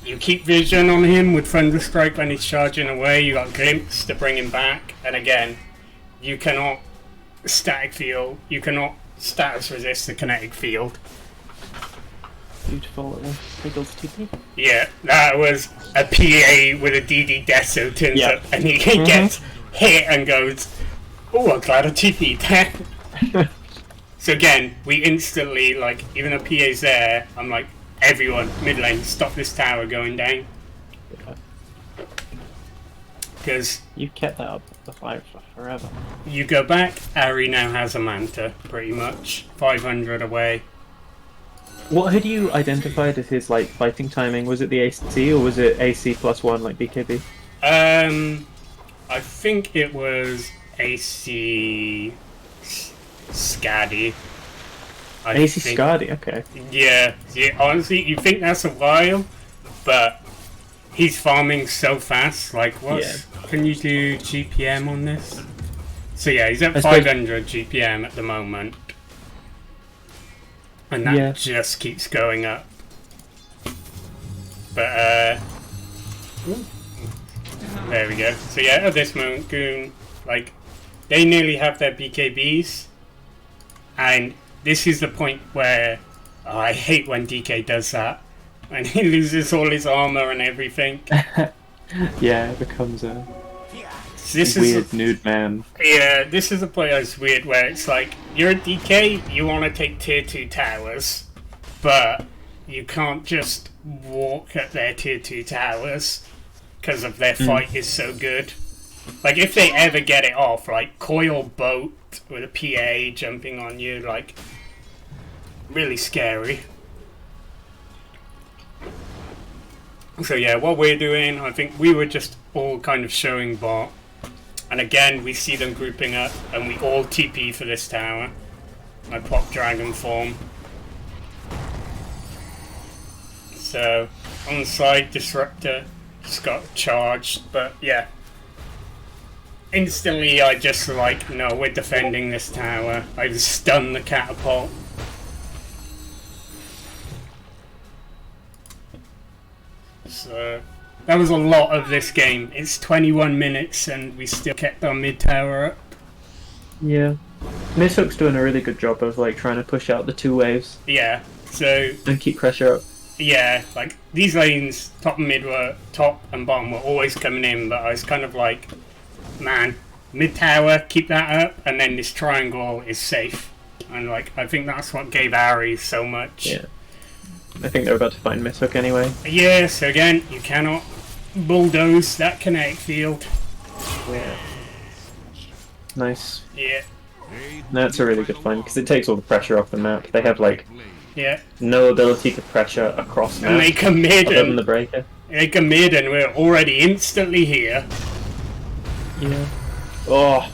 you keep vision on him with Thunderstrike when he's charging away, you got Glimpse to bring him back, and again, you cannot static field, you cannot status resist the kinetic field. Beautiful little Biggles TP. Yeah, that was a PA with a DD Deso turns up and he gets hit and goes, oh, I'm glad I TP'd there. So again, we instantly, like, even though PA's there, I'm like, everyone, mid lane, stop this tower going down. Because you've kept that up the fight for forever. You go back, Ari now has a Manta, pretty much. 500 away. What had you identified as his like fighting timing? Was it the AC or was it AC +1 like BKB? I think it was AC Scaddy. AC Scaddy, okay. Yeah, honestly, you think that's a while, but he's farming so fast. Like, what? Can you do GPM on this? So yeah, he's at 500 GPM at the moment. And that just keeps going up. But, there we go. So yeah, at this moment, Goon, like, they nearly have their BKBs. And this is the point where, I hate when DK does that. When he loses all his armor and everything. Yeah, it becomes a this weird nude man. Yeah, this is a point that's weird where it's like, you're a DK, you want to take tier 2 towers, but you can't just walk at their tier 2 towers because of their fight is so good. Like, if they ever get it off, like, coil boat with a PA jumping on you, like, really scary. So yeah, what we're doing, I think we were just all kind of showing bot. And again, we see them grouping up, and we all TP for this tower. I pop Dragon Form. So, on the side, Disruptor just got charged, but yeah. Instantly, I just like, no, we're defending this tower. I just stun the catapult. So, that was a lot of this game. It's 21 minutes and we still kept our mid tower up. Yeah. Mishook's doing a really good job of like trying to push out the 2 waves. Yeah, so... and keep pressure up. Yeah, like, these lanes, top and mid were, top and bottom were always coming in, but I was kind of like, man, mid tower, keep that up, and then this triangle is safe. And like, I think that's what gave Ari so much. Yeah. I think they're about to find Mishook anyway. Yeah, so again, you cannot bulldoze that kinetic field. Yeah. Nice. Yeah. That's a really good find because it takes all the pressure off the map. They have like no ability to pressure across map. And they come mid other than the breaker. They come mid and we're already instantly here. Yeah. Oh.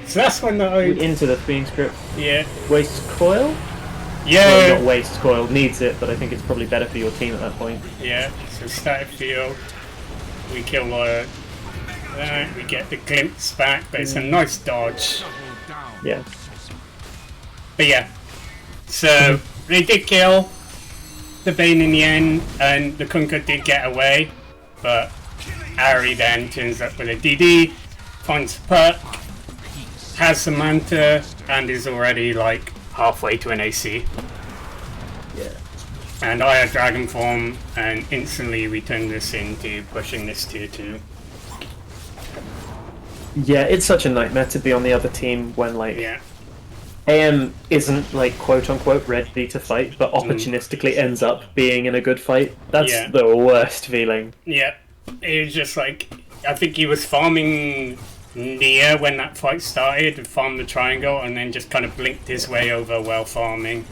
So that's when the into the Phoenix Grip. Yeah. Waste coil? Yeah. Well, not waste coil, needs it, but I think it's probably better for your team at that point. Yeah, so static field. We kill that, we get the glimpse back, but it's a nice dodge. Yeah. But yeah. So they did kill. the Bane in the end, and the Kunkka did get away, but Ari then turns up with a DD, finds the perk, has the Manta, and is already like halfway to an AC. Yeah. And I had Dragon Form, and instantly we turned this into pushing this tier 2. Yeah, it's such a nightmare to be on the other team when like Yeah. AM isn't like quote unquote ready to fight, but opportunistically ends up being in a good fight. That's Yeah. the worst feeling. Yeah. It was just like, I think he was farming near when that fight started, farmed the triangle, and then just kind of blinked his way over while farming,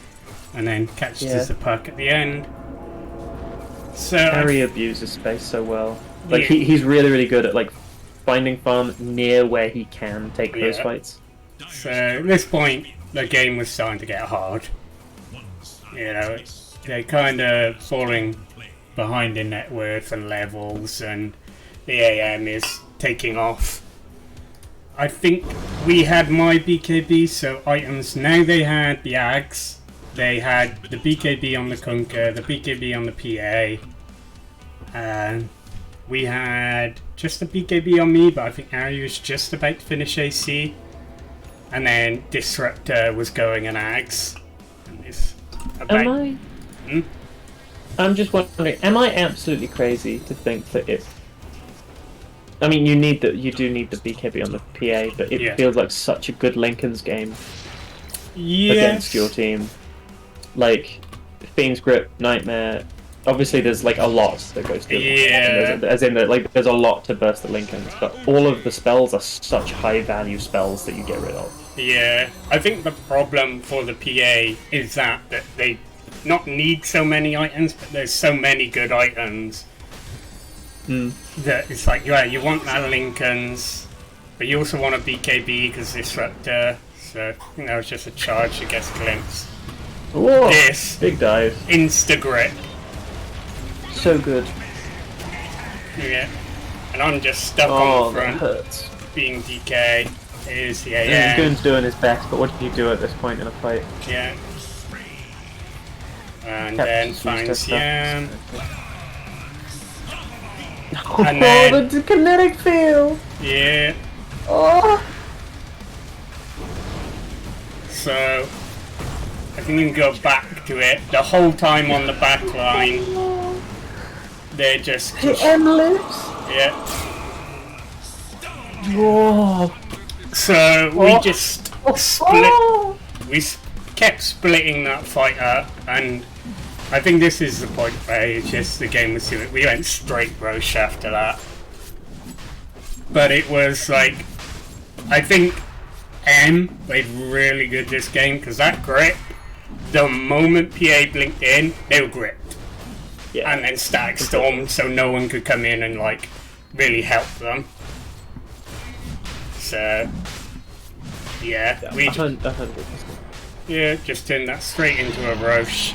and then catches the perk at the end. So Harry abuses space so well. Like Yeah. he's really really good at like finding farm near where he can take those Yeah. fights. So at this point, the game was starting to get hard. You know, they're kind of falling behind in net worth and levels, and the AM is taking off. I think we had my BKB, so items. Now they had the Ags, they had the BKB on the Kunkka, the BKB on the PA, and we had just the BKB on me, but I think Ari was just about to finish AC. And then Disruptor was going an Ags. And it's about... Am I? Hmm? I'm just wondering. Am I absolutely crazy to think that it? I mean, you do need the BKB on the PA, but it Yeah. feels like such a good Lincoln's game Yes. against your team. Like Fiend's Grip, Nightmare. Obviously, there's like a lot that goes to Yeah. as in that, like there's a lot to burst the Lincolns, but all of the spells are such high value spells that you get rid of. Yeah. I think the problem for the PA is that they not need so many items, but there's so many good items that it's like, yeah, you want that Lincolns, but you also want a BKB because Disruptor. So I think that was just a charge against Glimpse. Whoa! This Big dive. Insta Grip. So good. Yeah. And I'm just stuck Oh, on the that front. hurts. Being DK is the And AM. Goon's doing his best, but what do you do at this point in a fight? Yeah. And Catfish then used finds her stuff. Yam. Oh, And then- the kinetic field! Yeah. Oh! So I think you can go back to it. The whole time on the back line, they're just Endless! yeah. Whoa! So we Oh. just split. Oh! We kept splitting that fight up, and I think this is the point where it's just the game was doing. We went straight Roche after that, but it was like, I think M played really good this game because that grip, the moment PA blinked in, they were gripped, Yeah. and then static stormed so no one could come in and like really help them. So yeah, we just, 100%. yeah, just turned that straight into a Roche.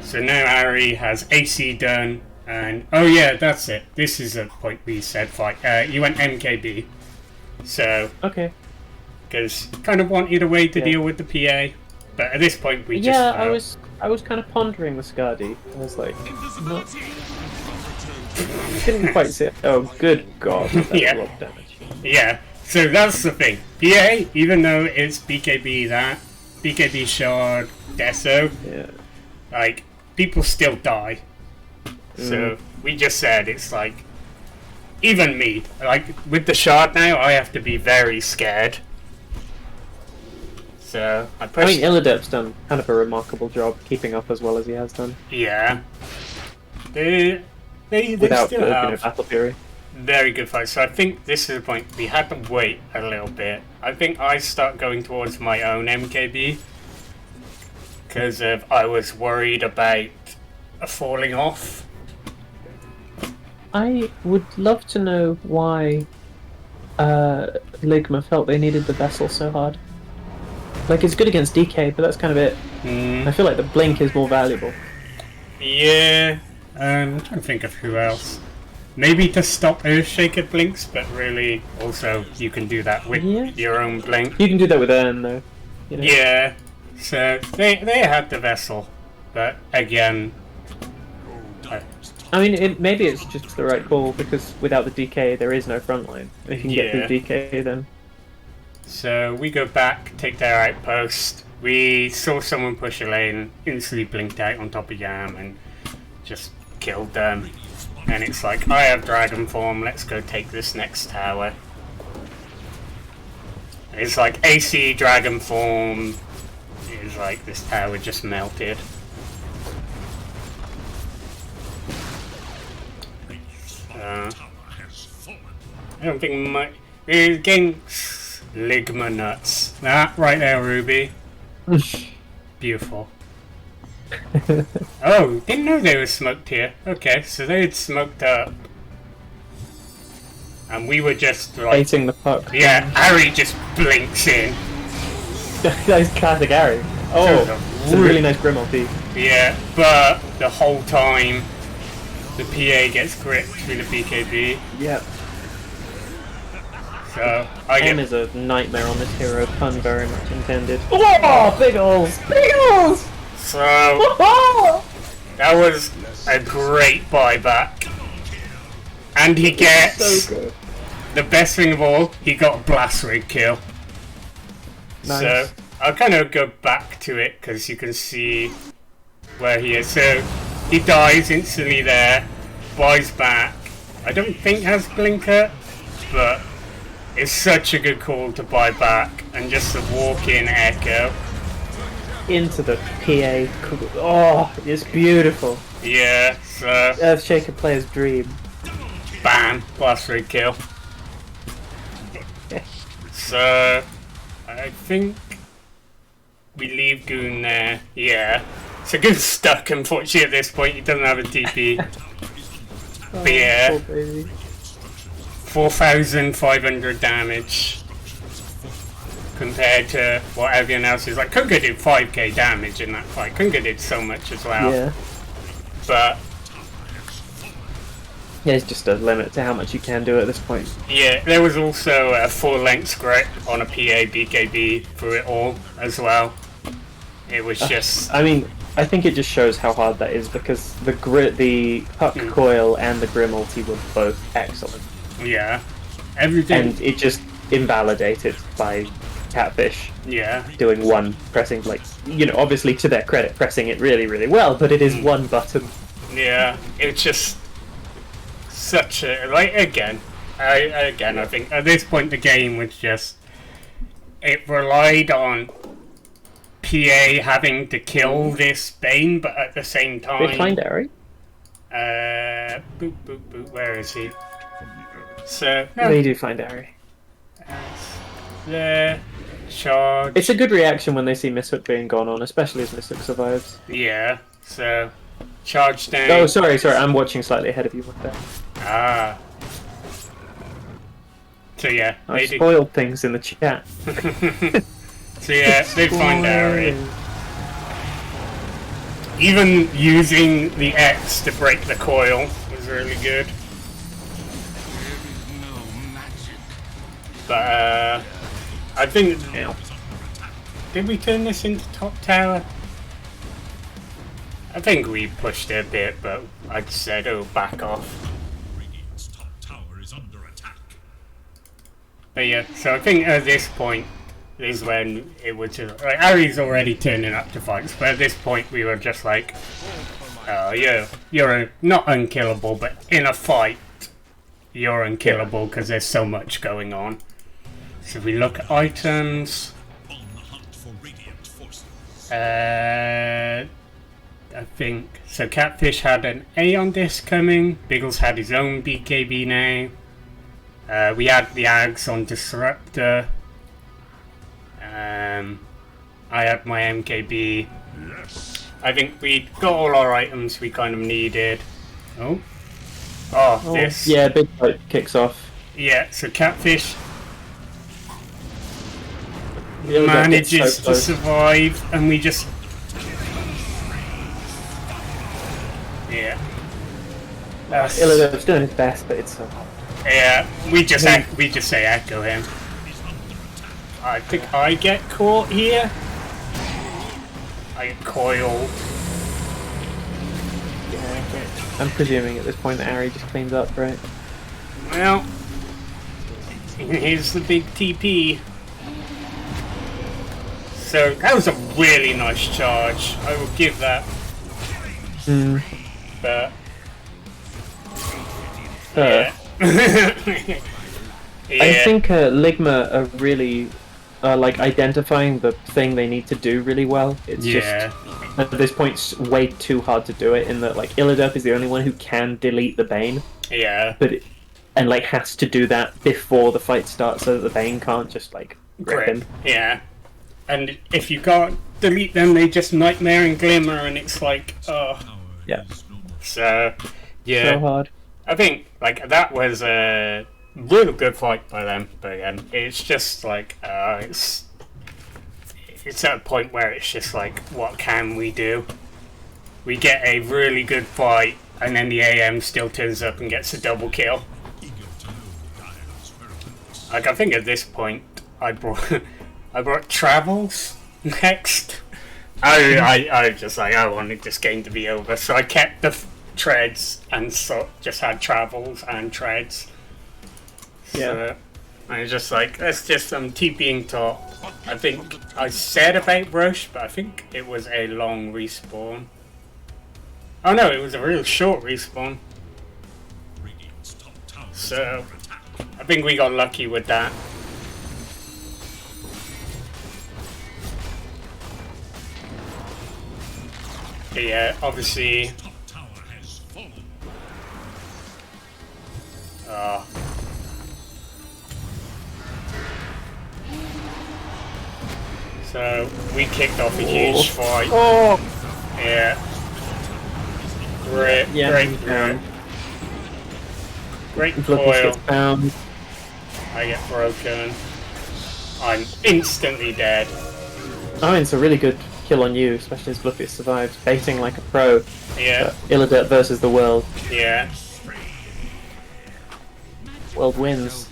So now Ari has AC done, and oh yeah, that's it. This is a point we said fight. You went MKB, so Okay. because kind of wanted a way to Yeah. deal with the PA, but at this point we just Yeah, I was kind of pondering the Skadi. I was like, not... didn't quite see it. Oh, good God. That's Yeah. a lot of damage. yeah. So that's the thing. PA, even though it's BKB that BKB shard Deso, Yeah. like people still die. So we just said it's like, even me, like with the shard now, I have to be very scared. So I I pushed. mean, illiderp's done kind of a remarkable job keeping up as well as he has done. Yeah, they Without still have Battle Fury. very good fights. So I think this is the point. We had to wait a little bit. I think I start going towards my own MKB because I was worried about falling off. I would love to know why Ligma felt they needed the vessel so hard. Like, it's good against DK, but that's kind of it. I feel like the blink is more valuable. Yeah, I'm trying to think of who else. Maybe to stop Earthshaker blinks, but really also you can do that with Yeah. your own blink. You can do that with Urn, though. You know? Yeah, so they had the vessel. But again, I mean, maybe it's just the right call because without the DK, there is no front line. If you can get through DK, then. So we go back, take their outpost. We saw someone push a lane, instantly blinked out on top of Yam, and just killed them. And it's like, I have dragon form. Let's go take this next tower. It's like AC dragon form. It's like this tower just melted. I don't think my against Ligma nuts. That right there, Ruby. Beautiful. Oh, didn't know they were smoked here. Okay, so they had smoked up. And we were just like... Hating the puck. Yeah, Harry just blinks in. That's classic Harry. Oh, it's a really nice Grim ulti. Yeah, but the whole time the PA gets gripped through the BKB. Yep. So, M is a nightmare on this hero, pun very much intended. Oh, Biggles! Biggles! So, that was a great buyback. And he gets, so good. The best thing of all, he got a blast rig kill. Nice. So, I'll kind of go back to it, because you can see where he is. So, he dies instantly there, buys back. I don't think has Blinker, but it's such a good call to buy back, and just the walk-in echo. Into the PA. Oh, it's beautiful. Yeah, so... Earthshaker player's dream. Bam! Blast rig kill. So, I think we leave Goon there. Yeah. So Goon's stuck, unfortunately, at this point. He doesn't have a TP. But yeah. Poor baby. 4,500 damage. Compared to what everyone else is like. Kunkka did 5k damage in that fight. Kunkka did so much as well. Yeah. But there's just a limit to how much you can do at this point. yeah, there was also a full length grip on a PA BKB through it all as well. It was just... I mean, I think it just shows how hard that is because the puck coil and the Grim ulti were both excellent. Yeah. Everything... And it just invalidated by Catfish. Yeah. Doing one, pressing, like, you know, obviously to their credit, pressing it really, really well, but it is one button. Yeah, it's just such a... Like, again, I think at this point the game was just... It relied on PA having to kill this Bane, but at the same time... Did they find Ari? Boop, boop, boop, where is he? So... No, They do find Ari. there... Charge... It's a good reaction when they see Mishook being gone on, especially as Mishook survives. Yeah, so... Charge down... Oh, sorry, I'm watching slightly ahead of you with that. Ah. So yeah, I they did... spoiled things in the chat. So yeah, they find Ari. Even using the X to break the coil was really good. But I think... Did we turn this into top tower? I think we pushed it a bit, but I said, oh, back off. Radiant's top tower is under attack. But yeah, so I think at this point is when it was just... Like, Ari's already turning up to fights, but at this point we were just like, oh, you're not unkillable, but in a fight, you're unkillable because there's so much going on. So if we look at items... On the hunt for radiant forces. I think... So Catfish had an Aeon disc coming, Biggles had his own BKB now. We had the Ags on Disruptor. I had my MKB. Yes. I think we got all our items we kind of needed. Oh, this. Yeah, big fight kicks off. Yeah, so Catfish Illiderp manages gets so to close. survive, and we just... Yeah. That's... Illiderp's doing his best, but it's so hard. Yeah, we just say echo him. I think I get caught here. I get coiled. I'm presuming at this point that Ari just cleans up, right? Well, here's the big TP. So that was a really nice charge. I will give that. But yeah. I think Ligma are really like identifying the thing they need to do really well. It's just at this point it's way too hard to do it. In that, like, illiderp is the only one who can delete the Bane. Yeah. But and like has to do that before the fight starts, so that the Bane can't just like rip him. Yeah. And if you can't delete them, they just nightmare and glimmer, and it's like, oh. Yeah. So, yeah. So hard. I think, like, that was a really good fight by them, but again, it's just like, it's at a point where it's just like, what can we do? We get a really good fight, and then the AM still turns up and gets a double kill. Like, I think at this point, I brought Travels next. I just like, I wanted this game to be over, so I kept the treads and just had Travels and treads. So I was just like, let's just TPing top. I think I said about Roche, but I think it was a long respawn. Oh no, it was a real short respawn. So I think we got lucky with that. But yeah, obviously. So we kicked off a huge fight. Oh! Yeah. Great, great coil. I get broken. I'm instantly dead. I mean, it's a really good kill on you, especially as Vlupius survives, baiting like a pro. Yeah. illiderp versus the world. Yeah. World wins.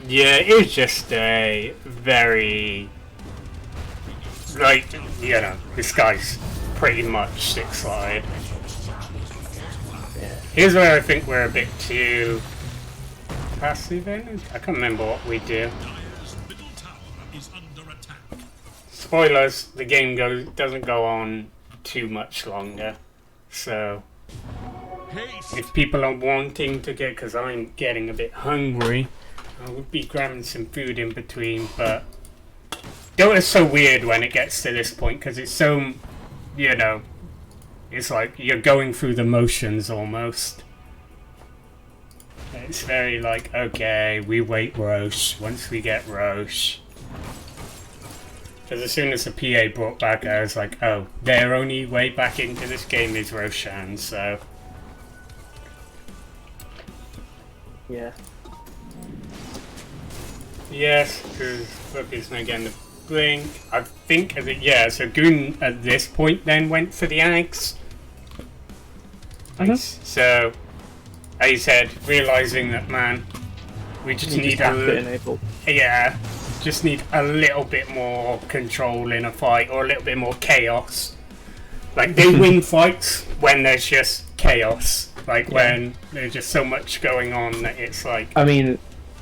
Yeah, it's just a very, like, you know, this guy's pretty much six-sided. Yeah. Here's where I think we're a bit too passive in. I can't remember what we do. Spoilers, the game doesn't go on too much longer. So, if people are wanting to get, because I'm getting a bit hungry, I would be grabbing some food in between, but it's so weird when it gets to this point, because it's so, you know, it's like you're going through the motions almost. It's very like, okay, we wait Roche, once we get Roche. Because as soon as the PA brought back, I was like, oh, their only way back into this game is Roshan, so. Yeah. Yes, because Vlupius now getting the blink. I think, so Goon at this point then went for the axe. So, as you said, realising that, man, we just need just need a little bit more control in a fight, or a little bit more chaos. Like, they win fights when there's just chaos. Like, when there's just so much going on that it's like... I mean,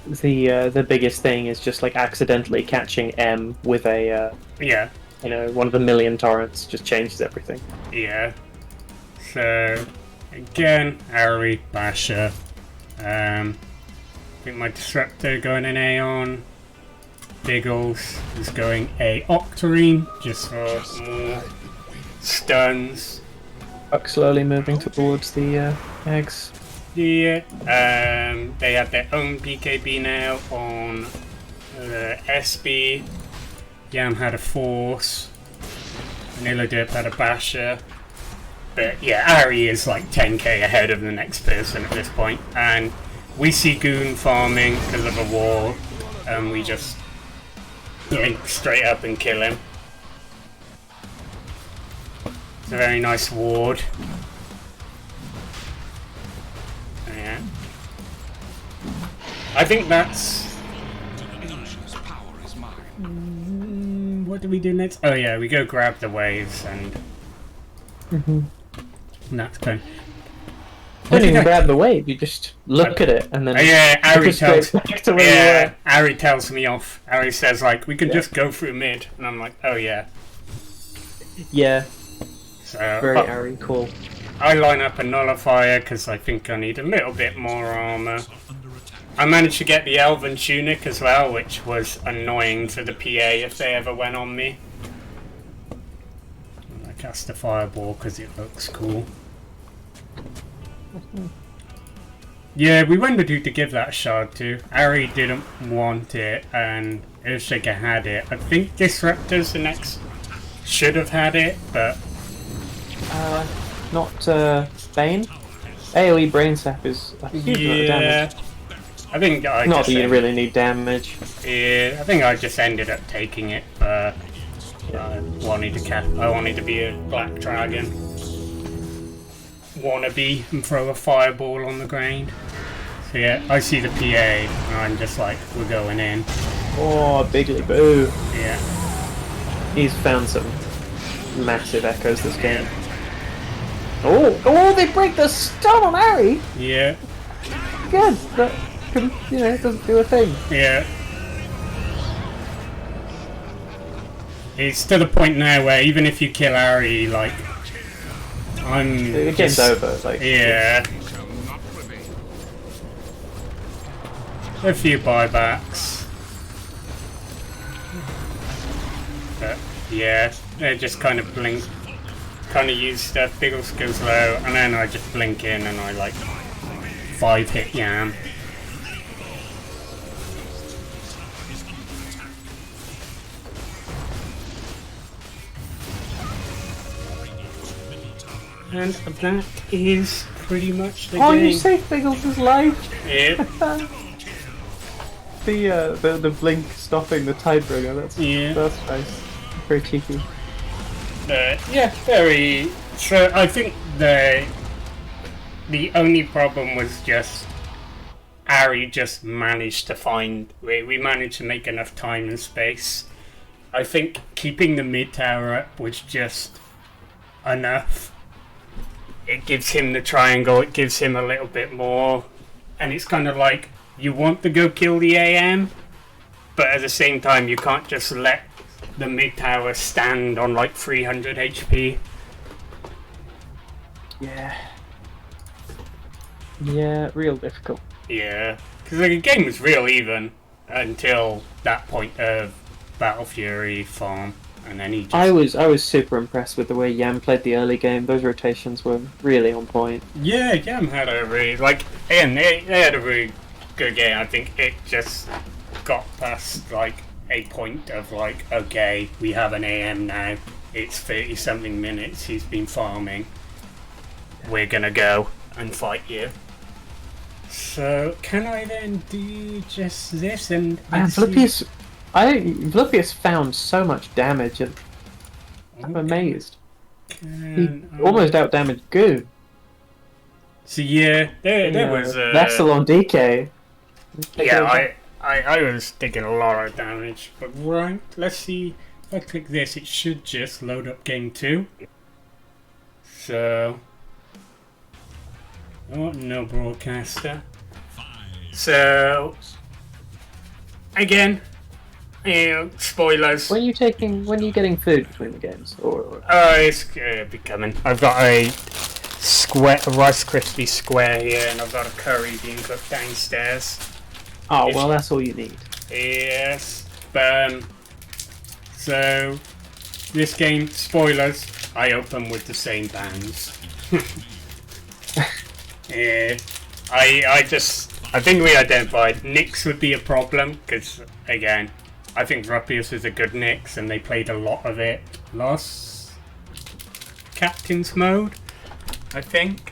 the biggest thing is just, like, accidentally catching M with a... you know, one of the million torrents just changes everything. Yeah. So, again, Ari, Basher. I think my Disruptor going an Aeon. Biggles is going a Octarine, just for more stuns. Buck slowly moving towards the eggs. Yeah, they have their own BKB now on SB. Yam had a Force. illiderp had a Basher. But yeah, Ari is like 10k ahead of the next person at this point. And we see Goon farming because of a wall, and we just blink straight up and kill him. It's a very nice ward. Yeah. I think that's... what do we do next? Oh yeah, we go grab the waves and... That's good. Don't even grab the wave. You just look at it and then. Yeah, Ari just go tells. back to where you were. Ari tells me off. Ari says like, we can just go through mid, and I'm like, oh yeah. Yeah. So Very Ari, cool. I line up a nullifier because I think I need a little bit more armor. I managed to get the Elven Tunic as well, which was annoying for the PA if they ever went on me. I cast a fireball because it looks cool. Yeah, we wondered who to give that shard to. Ari didn't want it, and Urshiga had it. I think Disruptor's the next should have had it, but... Not Bane? AoE Brain Sap is a huge amount of damage. I think I Not that you really need damage. Yeah, I think I just ended up taking it. I wanted to be a black dragon. Wannabe and throw a fireball on the ground. So yeah, I see the PA and I'm just like, we're going in. Oh, Bigly Boo. Yeah. He's found some massive echoes this game. Oh, they break the stun on Ari! Yeah. Good, but, it doesn't do a thing. Yeah. It's to the point now where even if you kill Ari, like, The game's over, like... Yeah. A few buybacks. But, yeah, they just kind of blink. Kind of use stuff, Biggles goes low, and then I just blink in and I like 5-hit Yam. And that is pretty much the game. Oh, you saved Biggles' life! Yeah. the blink stopping the Tidebringer, that's nice. Very cheeky. Yeah, very. So I think the only problem was just Ari just managed to find. We managed to make enough time and space. I think keeping the mid tower up was just enough. It gives him the triangle. It gives him a little bit more, and it's kind of like you want to go kill the AM, but at the same time you can't just let the mid tower stand on like 300 HP. Yeah, real difficult. Yeah, because the game was real even until that point of Battle Fury farm, and then he just... I was super impressed with the way Yam played the early game. Those rotations were really on point. Yeah, Yam had a really they had a really good game. I think it just got past like a point of like, okay, we have an AM now. It's 30 something minutes. He's been farming. We're gonna go and fight you. So can I then do just this and Vlupius found so much damage and I'm amazed. He almost outdamaged Goo. So yeah, there was Vessel on DK. Yeah, I was taking a lot of damage, but right, let's see if I click this, it should just load up game 2. So, oh, no broadcaster. So, again, spoilers. When are you getting food between the games? Or... Oh, it's be coming. I've got a Rice Krispie square here, and I've got a curry being cooked downstairs. Oh, well, that's all you need. Yes, but so this game, spoilers, I open with the same bands. Yeah, I think we identified Nyx would be a problem because again, I think Vlupius is a good Nyx, and they played a lot of it last Captain's mode, I think.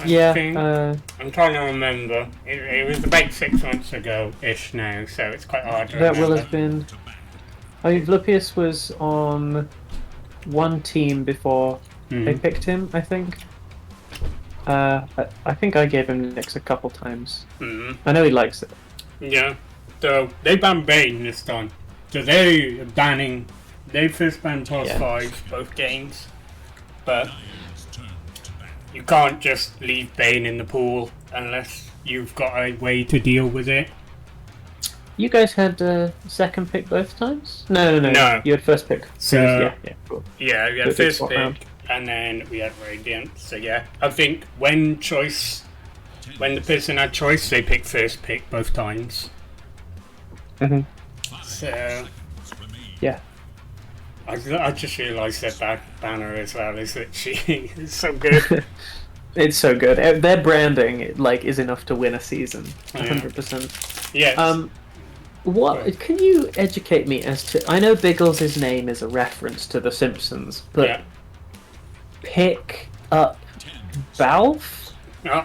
Yeah. I'm trying to remember. It was about 6 months ago-ish now, so it's quite hard to remember. That will have been... I mean, Vlupius was on one team before they picked him, I think. I think I gave him Nyx a couple times. I know he likes it. Yeah. So, they banned Bane this time. So they're banning They first banned past Yeah. 5 both games, but Lion's turn to battle. you can't just leave Bane in the pool unless you've got a way to deal with it. You guys had second pick both times? No. No. You had first pick. So- yeah, cool. Yeah, we had Good first swap pick, round. and then we had Radiant. So yeah, I think when the person had choice, they picked first pick both times. Mhm. So Yeah. I just realised that banner as well is literally it's so good. It's so good. Their branding is enough to win a season. 100%. Yeah. What can you educate me as to? I know Biggles' name is a reference to The Simpsons, but yeah. pick up Valve? No,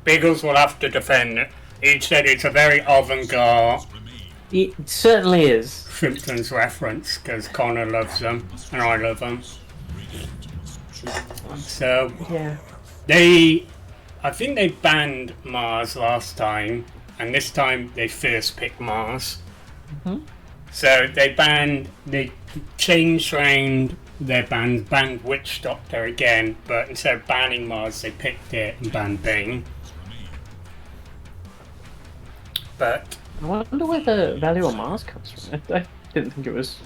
Biggles will have to defend it. He said it's a very avant-garde It certainly is. Simpsons reference because Connor loves them and I love them. So Yeah. I think they banned Mars last time, and this time they first picked Mars. Mhm. So they changed round their banned Witch Doctor again, but instead of banning Mars, they picked it and banned Bane. But I wonder where the value on Mars comes from. I didn't think it was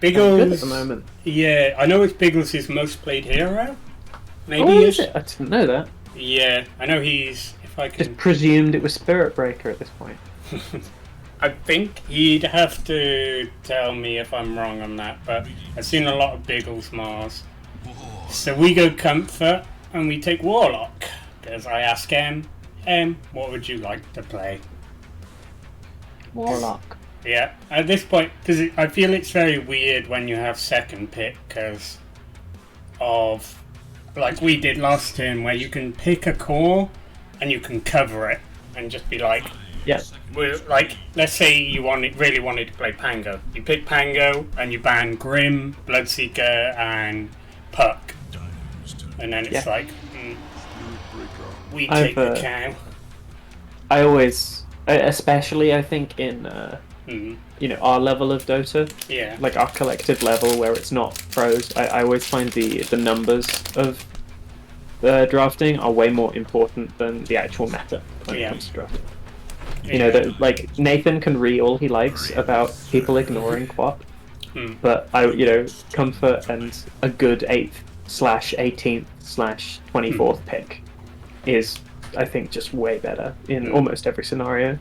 Biggles, good at the moment. yeah, I know it's Biggles' most played hero. Maybe Oh, it's- is it? I didn't know that. Yeah, I know he's. If I can, Just presumed it was Spirit Breaker at this point. I think he'd have to tell me if I'm wrong on that. But I've seen a lot of Biggles Mars. So we go Comfort and we take Warlock because I ask him, what would you like to play? Warlock. Yeah, at this point, because I feel it's very weird when you have second pick because of like we did last turn where you can pick a core and you can cover it and just be like, Yeah. like let's say you really wanted to play Pango. You pick Pango and you ban Grim, Bloodseeker, and Puck, and then it's Yeah. like we I've, take the cow. I always, especially I think in our level of Dota, Yeah, like our collective level where it's not pros, I always find the numbers of drafting are way more important than the actual meta when it comes to drafting. You know, that like Nathan can read all he likes about people ignoring Quap, but Comfort and a good 8th/18th/24th pick is, I think, just way better in almost every scenario.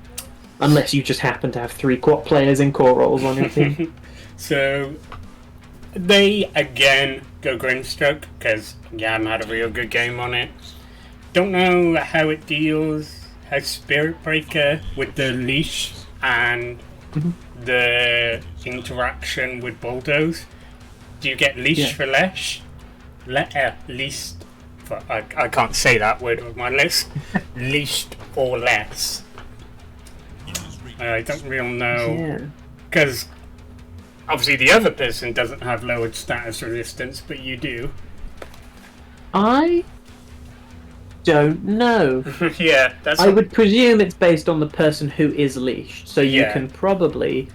Unless you just happen to have 3 Quap players in core roles on your team. So they again go Grimstroke because Yam had a real good game on it. Don't know how it deals as Spirit Breaker with the leash and the interaction with Bulldoze. Do you get leash for leash? Least for I can't say that word with my list. Leashed or less. I don't really know Yeah. because obviously the other person doesn't have lowered status resistance, but you do. I don't know. Yeah, that's. I would presume it's based on the person who is leashed. So you Yeah. can probably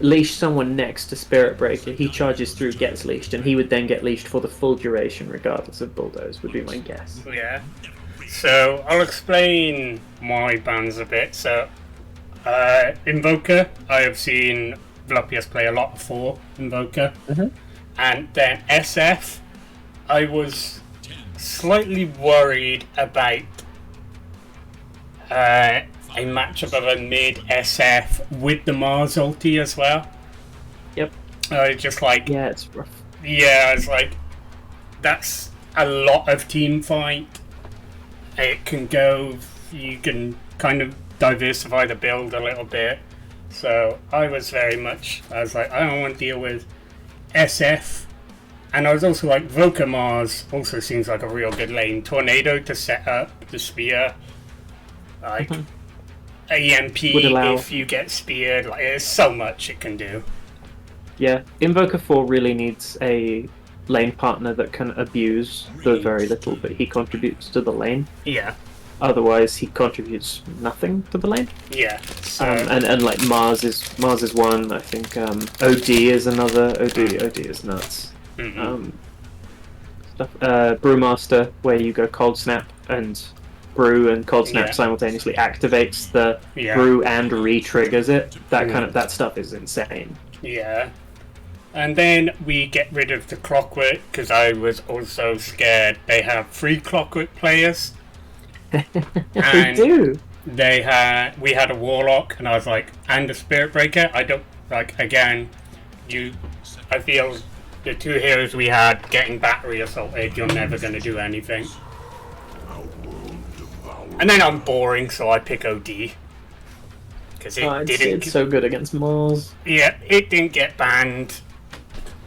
leash someone next to Spirit Breaker. He charges through, gets leashed, and he would then get leashed for the full duration, regardless of Bulldoze, would be my guess. Yeah. So I'll explain my bans a bit. So Invoker, I have seen Vlupius play a lot for Invoker, and then SF, I was slightly worried about a matchup of a mid SF with the Mars ulti as well. Yep. Just like Yeah, it's rough. yeah, it's like that's a lot of team fight. It can go. You can kind of diversify the build a little bit. So I was like, I don't want to deal with SF. And I was also like, Voca Mars also seems like a real good lane. Tornado to set up the spear. Like, AMP Would allow- if you get speared. Like, there's so much it can do. Yeah, Invoker 4 really needs a lane partner that can abuse the very little that he contributes to the lane. Yeah. Otherwise, he contributes nothing to the lane. Yeah. So And like Mars is one. I think OD is another. OD is nuts. Stuff. Brewmaster, where you go cold snap and brew and cold snap simultaneously activates the brew and re-triggers it. That stuff is insane. Yeah. And then we get rid of the clockwork because I was also scared they have 3 clockwork players. They do. We had a warlock, and I was like, and a spirit breaker. I don't like again. I feel the 2 heroes we had getting battery assaulted. You're never going to do anything. And then I'm boring, so I pick OD because it's so good against Mars. Yeah, it didn't get banned.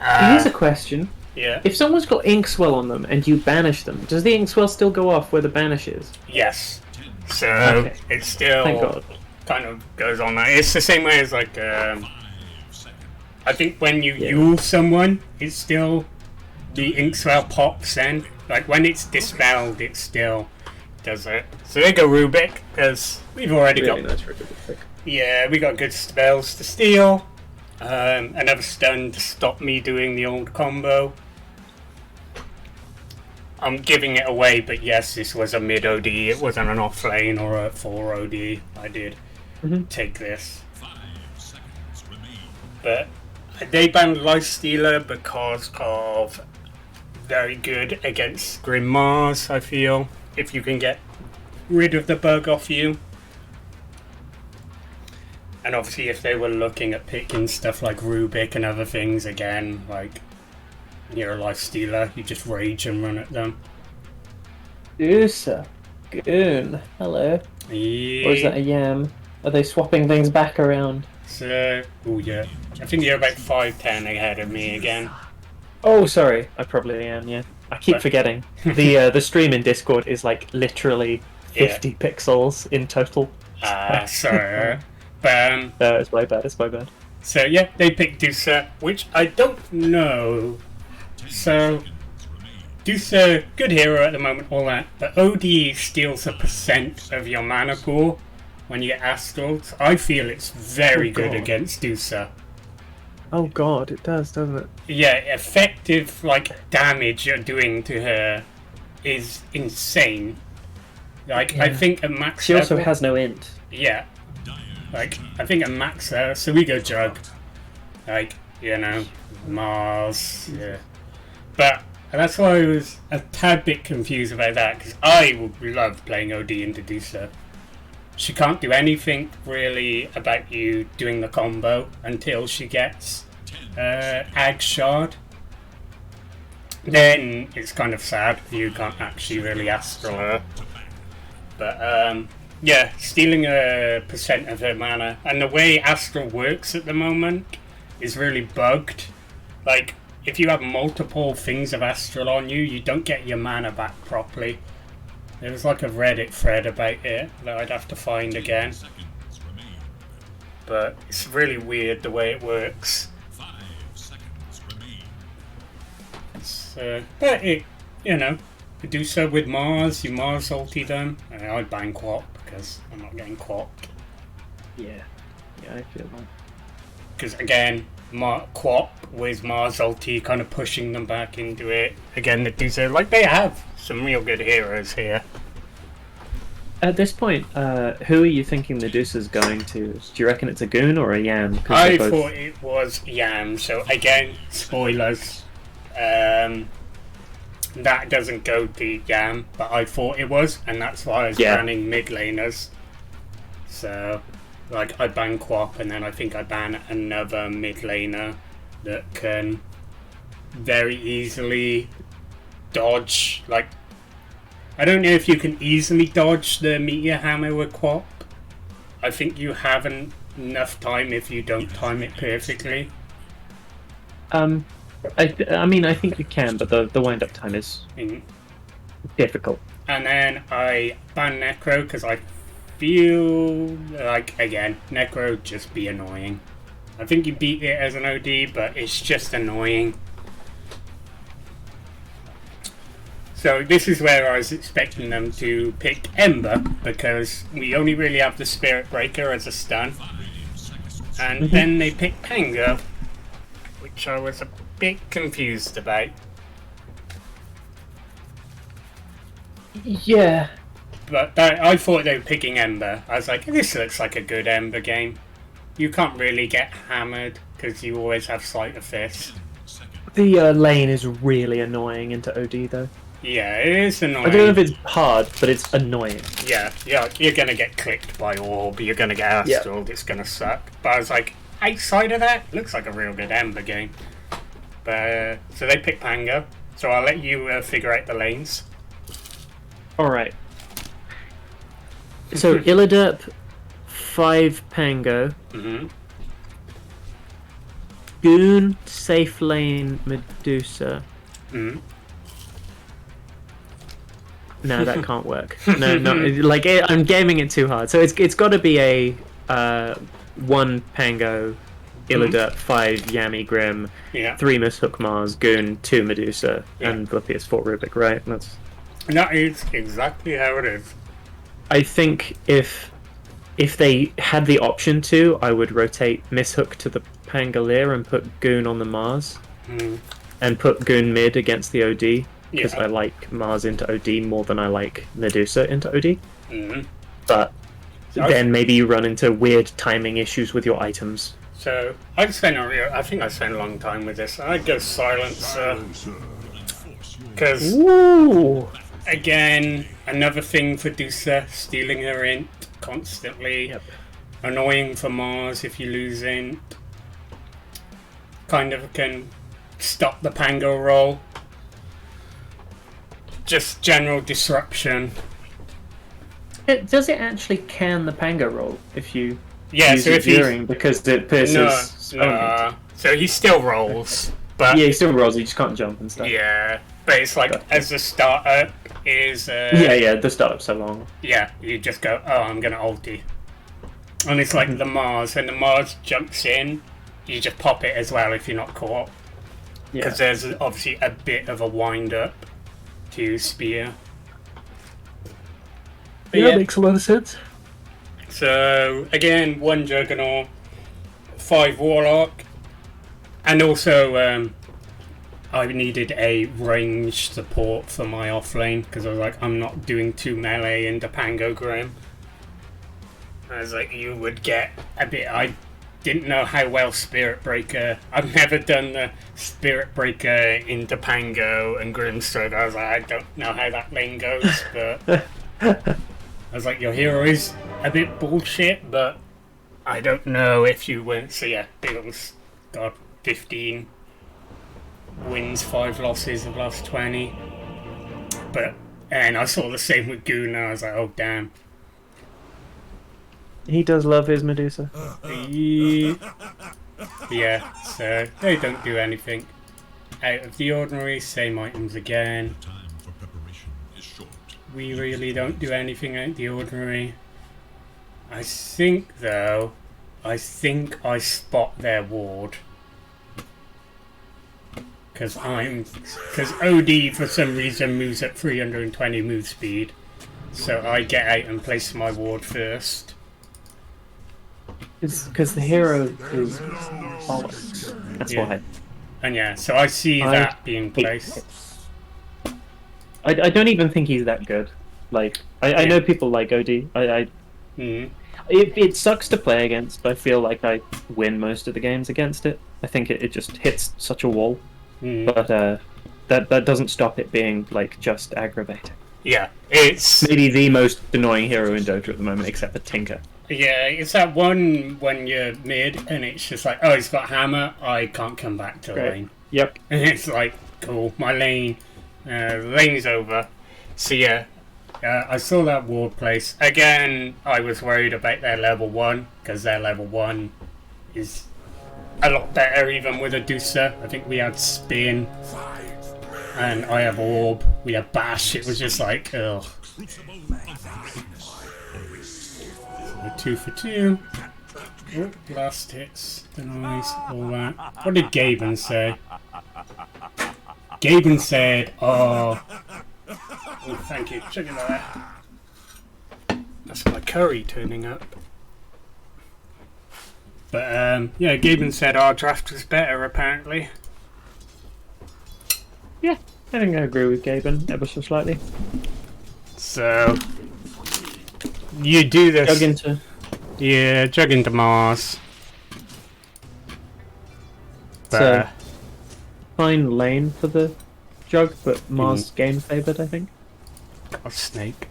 Here's a question. Yeah. If someone's got Inkswell on them and you banish them, does the Inkswell still go off where the banish is? Yes. So it still kind of goes on that. It's the same way as like I think when you Yule someone, it's still the Inkswell pops then. Like when it's dispelled, it still does it. So they go Rubik because we've already got nice Rubik. Yeah, we got good spells to steal. Another stun to stop me doing the old combo. I'm giving it away, but yes, this was a mid OD. It wasn't an off lane or a 4 OD. I did take this. 5 seconds remain. But they banned Lifestealer because of very good against Grim Mars, I feel. If you can get rid of the bug off you. And obviously if they were looking at picking stuff like Rubik and other things, again, like, you're a Lifestealer, you just rage and run at them. Ursa. Goon. Hello. Yeah. Or is that a yam? Are they swapping things back around? So, oh yeah. I think you're about 5'10" ahead of me again. Oh, sorry. I probably am, yeah. I keep forgetting. The stream in Discord is like literally 50 pixels in total. Sorry. But, it's my bad, So yeah, they picked Dusa, which I don't know. So, Dusa, good hero at the moment, all that. But OD steals a % of your mana pool when you get Astrals. I feel it's very good against Dusa. Oh god, it does, doesn't it? Yeah, effective like damage you're doing to her is insane. Like I think at max she also level, has no int. Yeah. Like I think at max so we go Jug. Like, you know, Mars, yeah. But that's why I was a tad bit confused about that, because I would love playing OD into Dusa. She can't do anything really about you doing the combo until she gets Ag Shard. Then it's kind of sad you can't actually really Astral her. But yeah, stealing a % of her mana. And the way Astral works at the moment is really bugged. Like, if you have multiple things of Astral on you, you don't get your mana back properly. There was like a Reddit thread about it that I'd have to find again. But it's really weird the way it works. 5 seconds remain. But it, you know, you do so with Mars, you Mars ulti them, and I'd ban Quap because I'm not getting Quapped. Yeah, I feel that. Because again, Quap with Mars ulti kind of pushing them back into it. Again, the Dusa, like they have some real good heroes here. At this point, who are you thinking Medusa's going to? Do you reckon it's a Goon or a Yam? I thought it was Yam, so again, spoilers. That doesn't go to Yam, but I thought it was, and that's why I was banning mid laners. So, like, I ban Quap, and then I think I ban another mid laner that can very easily dodge, like, I don't know if you can easily dodge the Meteor Hammer with Quap. I think you haven't enough time if you don't time it perfectly. I mean, I think you can, but the wind-up time is difficult. And then I ban Necro because I feel like, again, Necro just be annoying. I think you beat it as an OD, but it's just annoying. So this is where I was expecting them to pick Ember, because we only really have the Spirit Breaker as a stun. And then they picked Panga, which I was a bit confused about. Yeah. But I thought they were picking Ember. I was like, this looks like a good Ember game. You can't really get hammered, because you always have Sleight of Fist. The lane is really annoying into OD, though. Yeah, it is annoying. I don't know if it's hard, but it's annoying. Yeah, you're gonna get clicked by Orb, you're gonna get Astral, it's gonna suck. But I was like, outside of that, looks like a real good Ember game. But so they picked Panga, so I'll let you figure out the lanes. Alright. So, illiderp, 5 Pango. Goon, safe lane, Medusa. No, that can't work. No, like I'm gaming it too hard. So it's got to be a 1 Pango, illiderp, 5 Yami Grim, 3 Mishook Mars, Goon, 2 Medusa, and Vlupius 4 Rubik. Right? That is exactly how it is. I think if they had the option to, I would rotate Mishook to the Pangolier and put Goon on the Mars, and put Goon mid against the OD. Because I like Mars into OD more than I like Medusa into OD. But then maybe you run into weird timing issues with your items. So I think I spent a long time with this. I'd go Silencer. Because, again, another thing for Dusa, stealing her int constantly. Annoying for Mars if you lose int. Kind of can stop the Pango roll. Just general disruption. Does it actually can the Pango roll if you use it during, because it pierces? No. So he still rolls, but he still rolls. He just can't jump and stuff. Yeah, but it's like as the startup is. The startup's so long. Yeah, you just go, oh, I'm gonna ulti, and it's like the Mars. When the Mars jumps in, you just pop it as well if you're not caught, because there's obviously a bit of a wind up to spear. But that makes a lot of sense. So again, 1 Juggernaut, 5 Warlock, and also I needed a range support for my offlane because I was like, I'm not doing 2 melee into Pango Grim. I was like, you would get a bit. I didn't know how well Spirit Breaker. I've never done the Spirit Breaker into Pango and Grimstroke. I was like, I don't know how that lane goes, but I was like, your hero is a bit bullshit, but I don't know if you win. So yeah, Biggles got 15 wins, 5 losses of last 20. And I saw the same with Goon, and I was like, oh damn. He does love his Medusa. Yeah, so they don't do anything out of the ordinary. Same items again. Time for preparation is short. We really don't do anything out of the ordinary. I think, though, I spot their ward. Because OD for some reason moves at 320 move speed. So I get out and place my ward first. It's because the hero is bollocks. That's why. And yeah, so I see that being placed. I don't even think he's that good. Like, I know people like OD. It sucks to play against, but I feel like I win most of the games against it. I think it just hits such a wall. But that doesn't stop it being, like, just aggravating. Yeah, it's maybe the most annoying hero in Dota at the moment, except for Tinker. Yeah, it's that one when you're mid and it's just like, oh, he's got hammer, I can't come back to lane. Yep. And it's like, cool, my lane, lane's over. So yeah, I saw that ward place. Again, I was worried about their level 1, because their level 1 is a lot better even with a Dusa. I think we had Spin, and I have Orb, we had Bash. It was just like, ugh. 2 for 2. Oh, last hits, denies, all that. What did Gaben say? Gaben said, oh, Oh, thank you. Check it out. That's my curry turning up. But yeah, Gaben said our draft was better apparently. Yeah, I think I agree with Gaben ever so slightly. So you do this. Jug into Mars. So fine lane for the jug, but Mars game favoured, I think. A snake.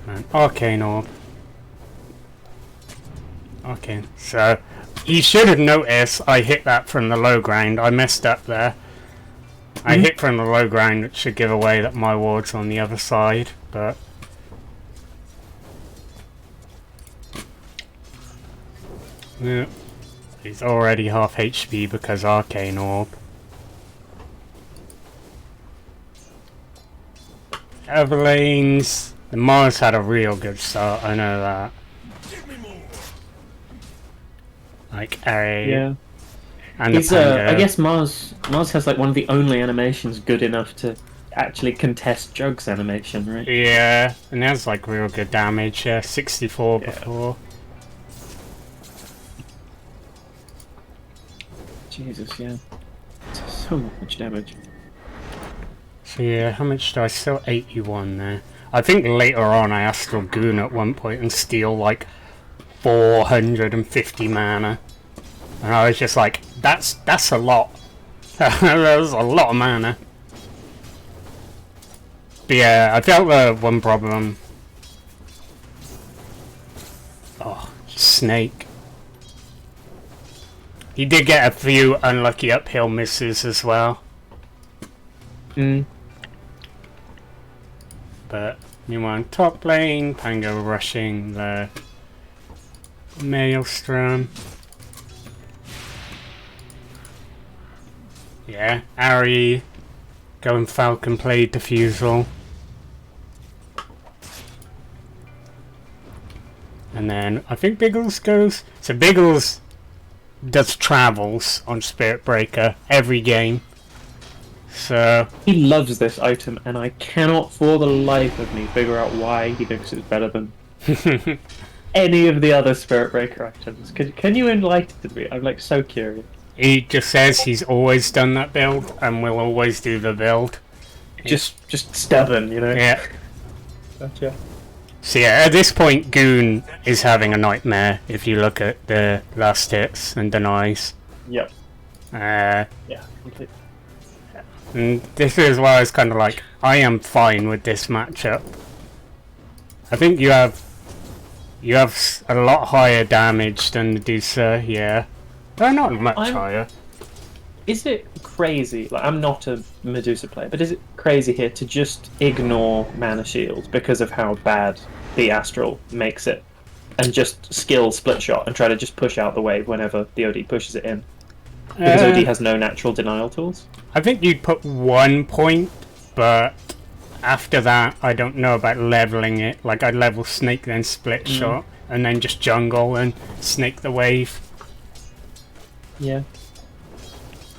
Man, arcane orb. Okay, so you should have noticed I hit that from the low ground. I messed up there. I hit from the low ground, which should give away that my ward's on the other side, but yeah, he's already half HP because arcane orb. Other lanes, the Mars had a real good start. I know that. Like Yeah. And He's, I guess Mars has like one of the only animations good enough to actually contest Jug's animation, right? Yeah, and that's like real good damage. 64 before. Jesus, yeah. So much damage. So yeah, how much do I still? 81 there. I think later on I Astral Goon at one point and steal like 450 mana. And I was just like, that's a lot. That was a lot of mana. But yeah, I felt the one problem. Oh, snake. He did get a few unlucky uphill misses as well. But meanwhile, top lane, Pango rushing the Maelstrom. Yeah, Ari going Falcon Blade Diffusal. And then I think Biggles goes. So Biggles does travels on Spirit Breaker every game. So he loves this item, and I cannot for the life of me figure out why he thinks it's better than any of the other Spirit Breaker items. Can you enlighten me? I'm like so curious. He just says he's always done that build and will always do the build. Just stubborn, you know? Yeah. Gotcha. So yeah, at this point Goon is having a nightmare if you look at the last hits and denies. Yep. Yeah, completely. And this is why I was kind of like, I am fine with this matchup. I think you have a lot higher damage than the Medusa, yeah. They're not much higher. Is it crazy, like I'm not a Medusa player, but is it crazy here to just ignore Mana Shield because of how bad the Astral makes it? And just skill Split Shot and try to just push out the wave whenever the OD pushes it in? Because OD has no natural denial tools? I think you'd put 1 point, but after that I don't know about leveling it. Like I'd level Snake then Split Shot and then just jungle and Snake the wave. Yeah.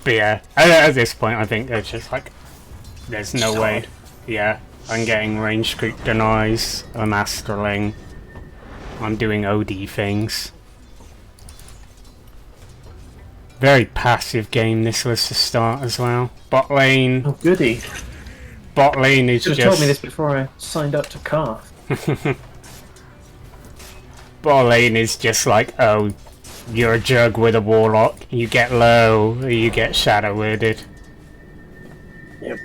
But yeah, at this point I think it's just like, there's no way. Yeah, I'm getting range creep denies, I'm astraling, I'm doing OD things. Very passive game this was to start as well. Bot lane. Oh goody. Bot lane is just... You should have told me this before I signed up to Karth. Bot lane is just like, oh, you're a Jug with a Warlock, you get low, you get Shadow Worded. Yep.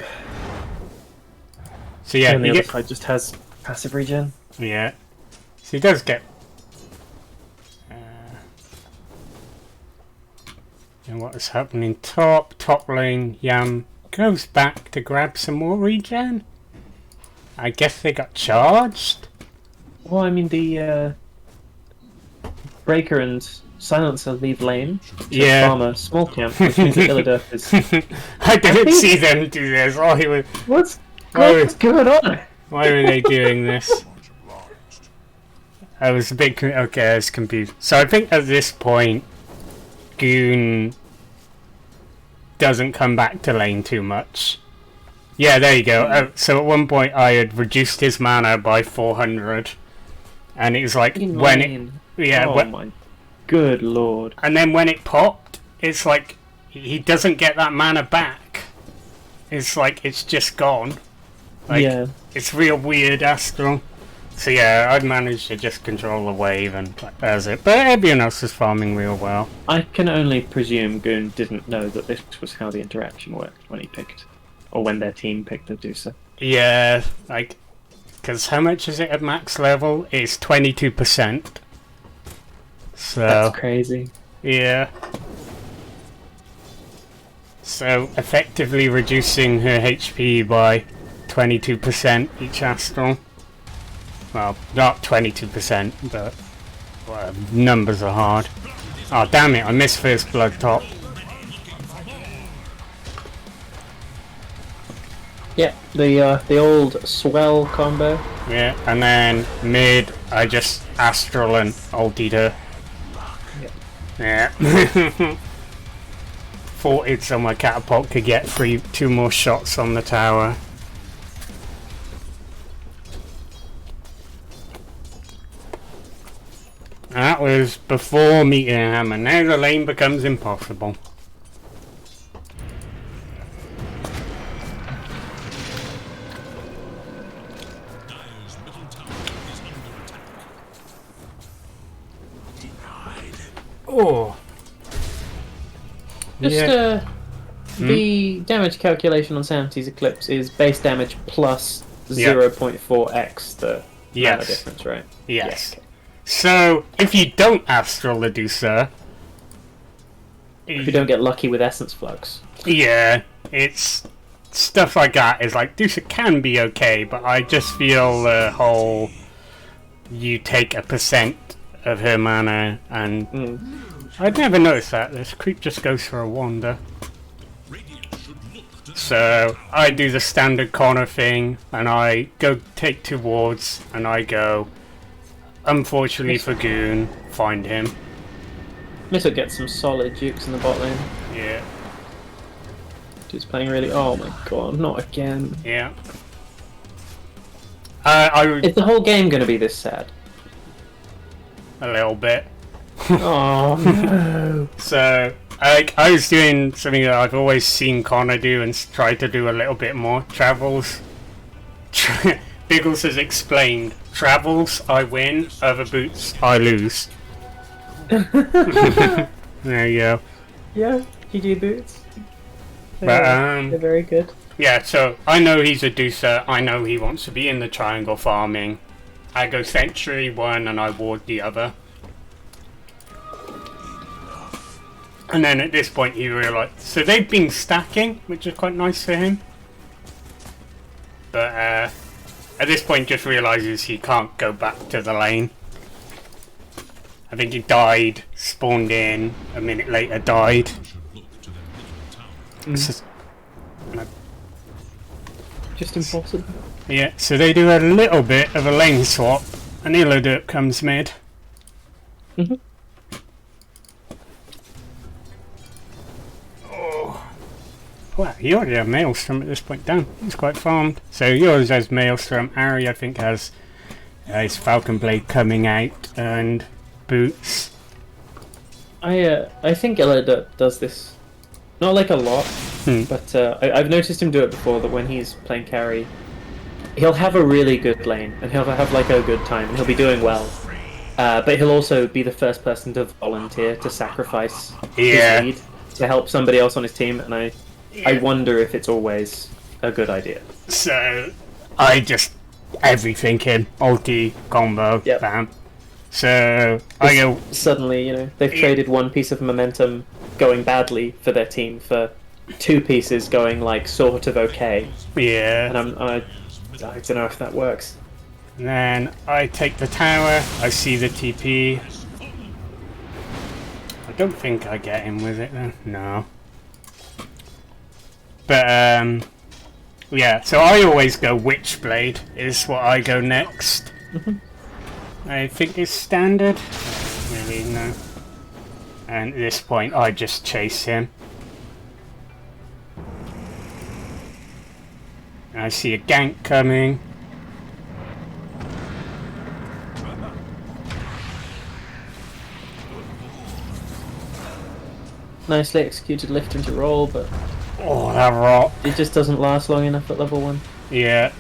So yeah, and the other side just has passive regen. Yeah. So he does get... and what is happening top lane, Yam goes back to grab some more regen. I guess they got charged? Well, I mean the Breaker and Silencer leave lane to farm a small camp, which means that illiderp is... I didn't see them do this. Oh, he was... What's going on? Why were they doing this? I was a bit... Okay, I was confused. So I think at this point, Goon doesn't come back to lane too much. Yeah, there you go. So at one point I had reduced his mana by 400, and it was like when it, yeah, Oh my good lord. and then when it popped, it's like he doesn't get that mana back. It's like it's just gone. Like, Yeah. it's real weird, Astral. So yeah, I'd managed to just control the wave and as it, but everyone else is farming real well. I can only presume Goon didn't know that this was how the interaction worked when he picked, or when their team picked the Dusa. Yeah, like, because how much is it at max level? It's 22%. So That's crazy. yeah. So effectively reducing her HP by 22% each Astral. Well, not 22%, but well, numbers are hard. Oh damn it! I missed first blood top. Yeah, the old swell combo. Yeah, and then mid, I just Astral and ultied her. Yeah. Thought it so my catapult could get two more shots on the tower. That was before meeting him, and now the lane becomes impossible. Dire's middle tower is under attack. Oh. Just the damage calculation on Sanity's Eclipse is base damage plus 0.4x the mana difference, right? Yes. Yeah, okay. So, if you don't Astral Reducer... If you don't get lucky with Essence Flux. Yeah, it's... Stuff like that is like, Dusa can be okay, but I just feel the whole... You take a percent of her mana, and... I'd never noticed that. This creep just goes for a wander. So, I do the standard corner thing, and I go take 2 wards, and I go... Unfortunately for Goon, find him. Mishook gets some solid jukes in the bot lane. Yeah. Dude's playing really. Oh my god, not again. Yeah. Is the whole game going to be this sad? A little bit. Oh no. So, I was doing something that I've always seen Connor do and tried to do a little bit more. Travels. Biggles has explained. Travels, I win. Other boots, I lose. There you go. Yeah, GG boots. But, They're very good. yeah, so I know he's a Dusa. I know he wants to be in the triangle farming. I go Century one and I ward the other. And then at this point he realised... So they've been stacking, which is quite nice for him. But at this point just realises he can't go back to the lane. I think he died, spawned in, a minute later died. Just impossible. Yeah, so they do a little bit of a lane swap, and illiderp comes mid. Oh. Wow, he already has Maelstrom at this point down. He's quite farmed. So yours has Maelstrom, Ari I think has his Falcon Blade coming out, and boots. I think illiderp does this, not like a lot, but I've noticed him do it before, that when he's playing carry, he'll have a really good lane, and he'll have like a good time, and he'll be doing well. But he'll also be the first person to volunteer to sacrifice his lead to help somebody else on his team, and I wonder if it's always a good idea. So I just everything in ulti combo, bam. So I go suddenly, they've traded one piece of momentum going badly for their team for 2 pieces going like sort of okay. Yeah. And I don't know if that works. And then I take the tower, I see the TP. I don't think I get him with it though. No. But yeah, so I always go Witchblade is what I go next. I think it's standard. Really, no. And at this point I just chase him. I see a gank coming. Nicely executed lift into roll, but Oh, that rock. it just doesn't last long enough at level 1. Yeah.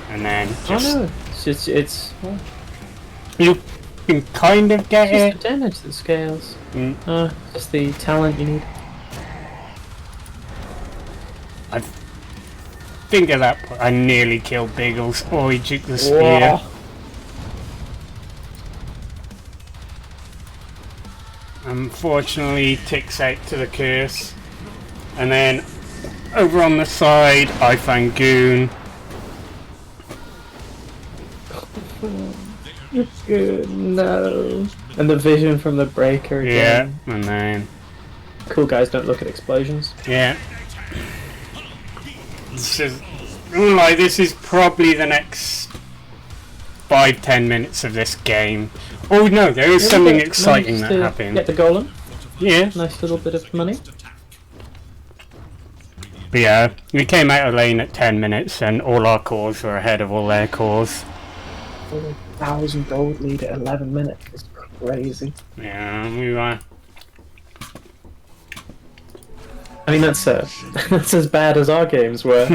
And then just... Oh no, it's You can kind of get just it. the damage that scales. Mm. Just the talent you need. I think at that point I nearly killed Biggles. Oh, he juked the spear. Whoa. Unfortunately, ticks out to the curse. And then over on the side, I find Goon. Good, no. And the vision from the breaker again. Yeah, and then... Cool guys don't look at explosions. Yeah. This is probably the next 5-10 minutes of this game. Oh no, there is something exciting that happened. Get the golem. Yeah. Nice little bit of money. But yeah, we came out of lane at 10 minutes and all our cores were ahead of all their cores. 1,000 gold lead at 11 minutes. It's crazy. Yeah, we were. I mean, that's as bad as our games were.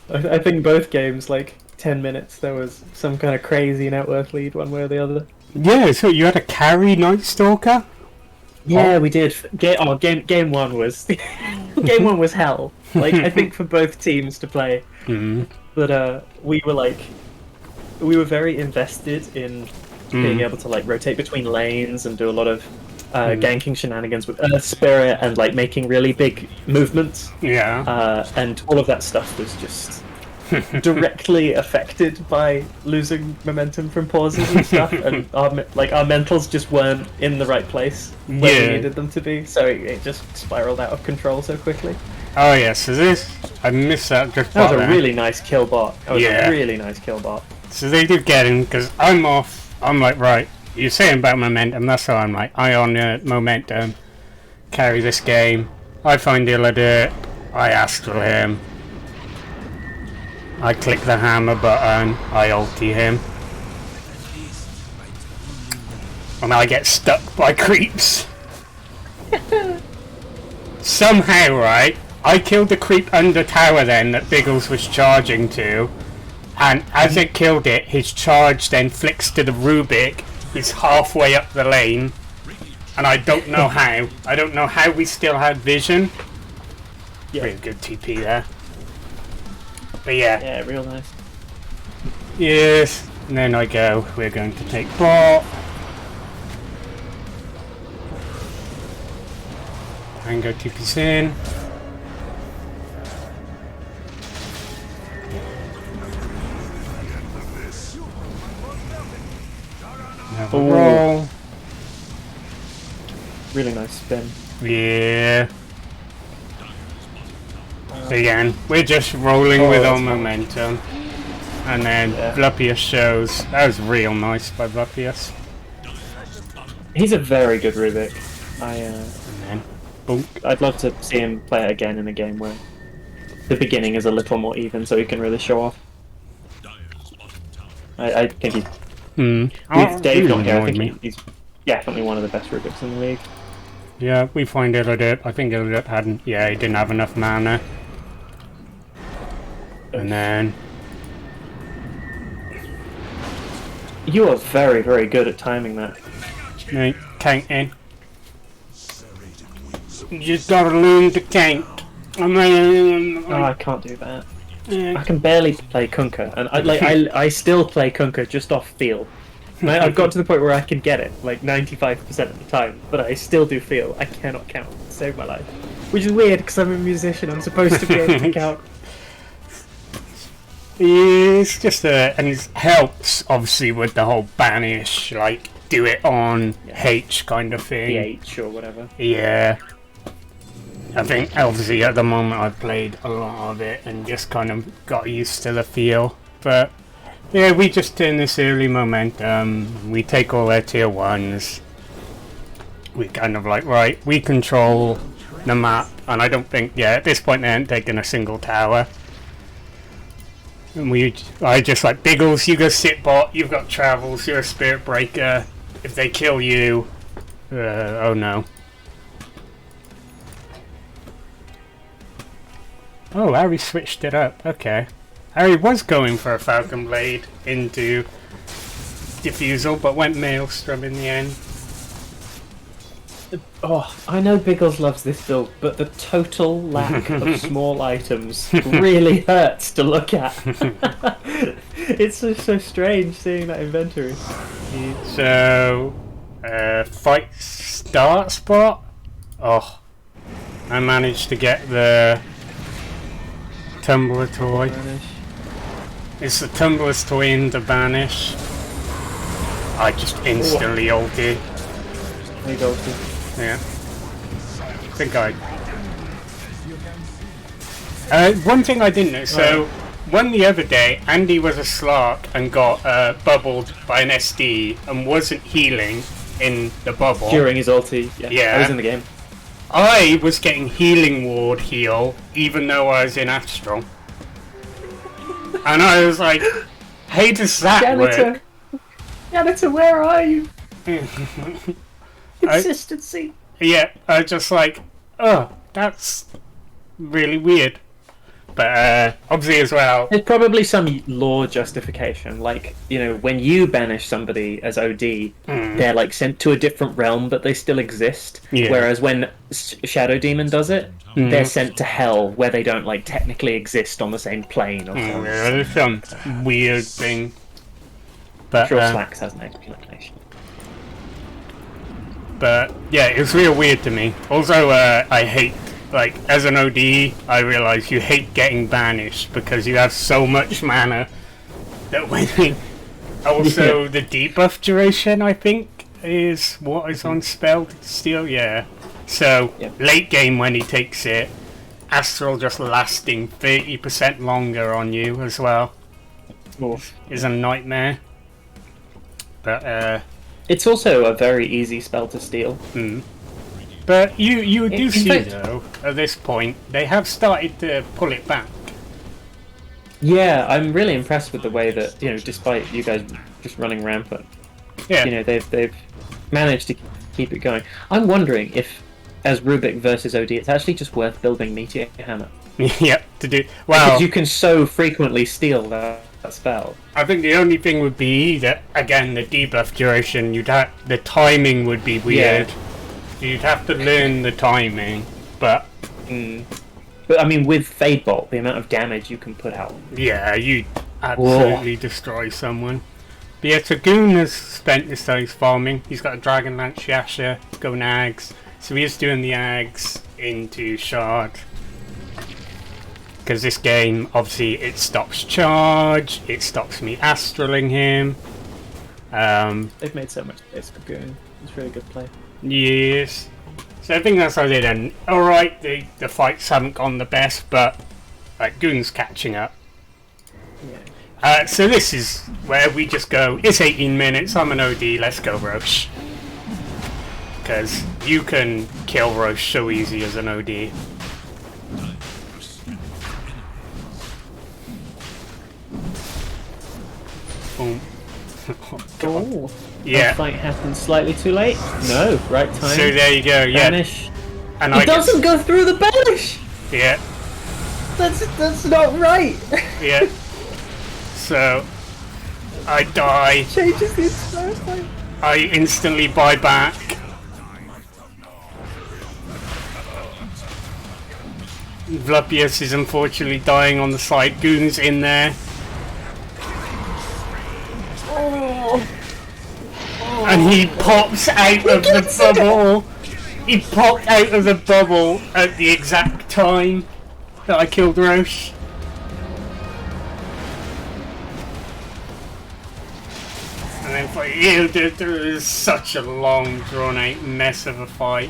I think both games, like 10 minutes, there was some kind of crazy net worth lead one way or the other. Yeah, so you had a carry Night Stalker? Yeah, we did. Game one was game one was hell. Like I think for both teams to play, but we were very invested in being able to like rotate between lanes and do a lot of ganking shenanigans with Earth Spirit and like making really big movements. Yeah. And all of that stuff was just directly affected by losing momentum from pauses and stuff, and our mentals just weren't in the right place where we needed them to be, so it just spiraled out of control so quickly. Oh yes, so this I missed that just That was there. a really nice kill bot. That was a really nice kill bot. So they do get him because I'm off. I'm like, right, you're saying about momentum, that's how I'm like, I on momentum, carry this game. I find illiderp, I astral him. I click the hammer button, I ulti him. And I get stuck by creeps. Somehow, right, I killed the creep under tower then that Biggles was charging to. And as it killed it, his charge then flicks to the Rubik, who's halfway up the lane. And I don't know how. I don't know how we still had vision. Yeah. Really good TP there. But yeah. Yeah, real nice. Yes. And then I go, we're going to take bot. Tango TP's in. Have a roll. Really nice spin. Yeah. Again, we're just rolling with our momentum. And then Vlupius shows. That was real nice by Vlupius. He's a very good Rubik. And then, boom. I'd love to see him play it again in a game where the beginning is a little more even, so he can really show off. I think he's... With Dave not here, I think he's definitely one of the best Rubiks in the league. Yeah, we find illiderp. I think illiderp hadn't... Yeah, he didn't have enough mana. And then... You are very, very good at timing that. Right, counting. You just gotta learn to count. Oh, I can't do that. I can barely play Kunkka, and I still play Kunkka just off feel. I've got to the point where I can get it, like 95% of the time, but I still do feel. I cannot count to save my life. Which is weird, because I'm a musician, I'm supposed to be able to count. It's just and it helps, obviously, with the whole banish, like, do it on H kind of thing. The H or whatever. Yeah. I think, obviously, at the moment I've played a lot of it and just kind of got used to the feel. But, yeah, we just turn this early momentum, we take all their tier 1s. We kind of like, right, we control the map And I don't think, yeah, at this point they haven't taken a single tower. And I just like, Biggles, you go sit bot, you've got travels, you're a spirit breaker. If they kill you, oh no. Oh, Harry switched it up, okay. Harry was going for a Falcon Blade into Diffusal, but went Maelstrom in the end. Oh, I know Biggles loves this build, but the total lack of small items really hurts to look at. It's so strange seeing that inventory. So, fight start spot? Oh, I managed to get the Tumbler toy. Banish. It's the Tumbler's toy into Banish. I just instantly ulted. There you go. Ulti. Yeah. I think one thing I didn't know, so one the other day, Andy was a Slark and got bubbled by an SD and wasn't healing in the bubble. During his ulti, Yeah. I was in the game. I was getting healing ward heal even though I was in Astral. And I was like, how does that work? Janitor, where are you? I- Consistency. Yeah, I was just like, oh, that's really weird. But obviously as well, There's probably some lore justification, like, you know, when you banish somebody as OD, they're like sent to a different realm, but they still exist. Yeah. Whereas when Shadow Demon does it, they're sent to hell, where they don't like technically exist on the same plane or something. yeah, there's some weird thing. But I'm sure Slacks has an explanation. But yeah, it was real weird to me. Also, I hate, like, as an OD, I realise you hate getting banished because you have so much mana that when also the debuff duration, I think, is what is on spell steal. Yeah. So late game when he takes it, Astral just lasting 30% longer on you as well is a nightmare. But it's also a very easy spell to steal. But you do In see fact- though, at this point, they have started to pull it back. Yeah, I'm really impressed with the way that, you know, despite you guys just running rampant, Yeah. you know, they've managed to keep it going. I'm wondering if, as Rubik versus OD, it's actually just worth building Meteor Hammer. Yep, to do well. Because you can so frequently steal that spell. I think the only thing would be that again the debuff duration. The timing would be weird. You'd have to learn the timing, but But I mean, with Fade Bolt, the amount of damage you can put out. yeah, you absolutely destroy someone. But yeah, so Goon has spent this days farming. He's got a Dragon Lance Yasha, go Nags. So he is doing the Ags into Shard. Because this game, obviously, it stops charge, it stops me astraling him. They've made so much space for Goon. It's really good play. Yes. So I think that's how they done. Alright, the fights haven't gone the best, but like Goon's catching up. Yeah. So this is where we just go, it's 18 minutes, I'm an OD, let's go Roche. Because you can kill Roche so easy as an OD. Boom. Oh, God. Oh. Yeah. The fight happened slightly too late. No, right time. So there you go, yeah. Banish. And It doesn't go through the banish! Yeah, That's not right! yeah. So I die. Changes the entire fight. I instantly buy back. Vlupius is unfortunately dying on the side. Goon's in there. And he pops out of the bubble. He popped out of the bubble at the exact time that I killed Roche. And then for you, there is such a long, drawn-out mess of a fight.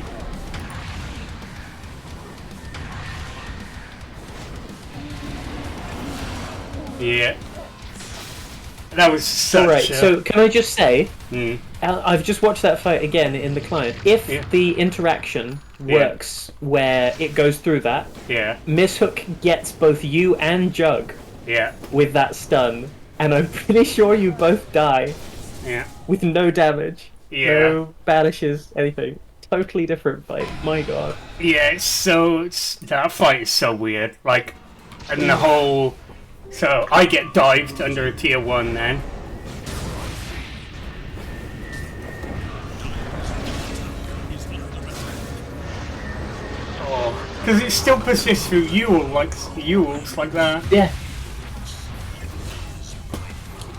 Yeah. That was such Alright, a... so can I just say, I've just watched that fight again in the client. If the interaction works where it goes through that, Mishook gets both you and Jug with that stun, and I'm pretty sure you both die with no damage, no banishes, anything. Totally different fight. My god. Yeah, that fight is so weird. Like, and the whole. So I get dived under a tier 1 then. Oh, because it still persists through Yules like that. Yeah.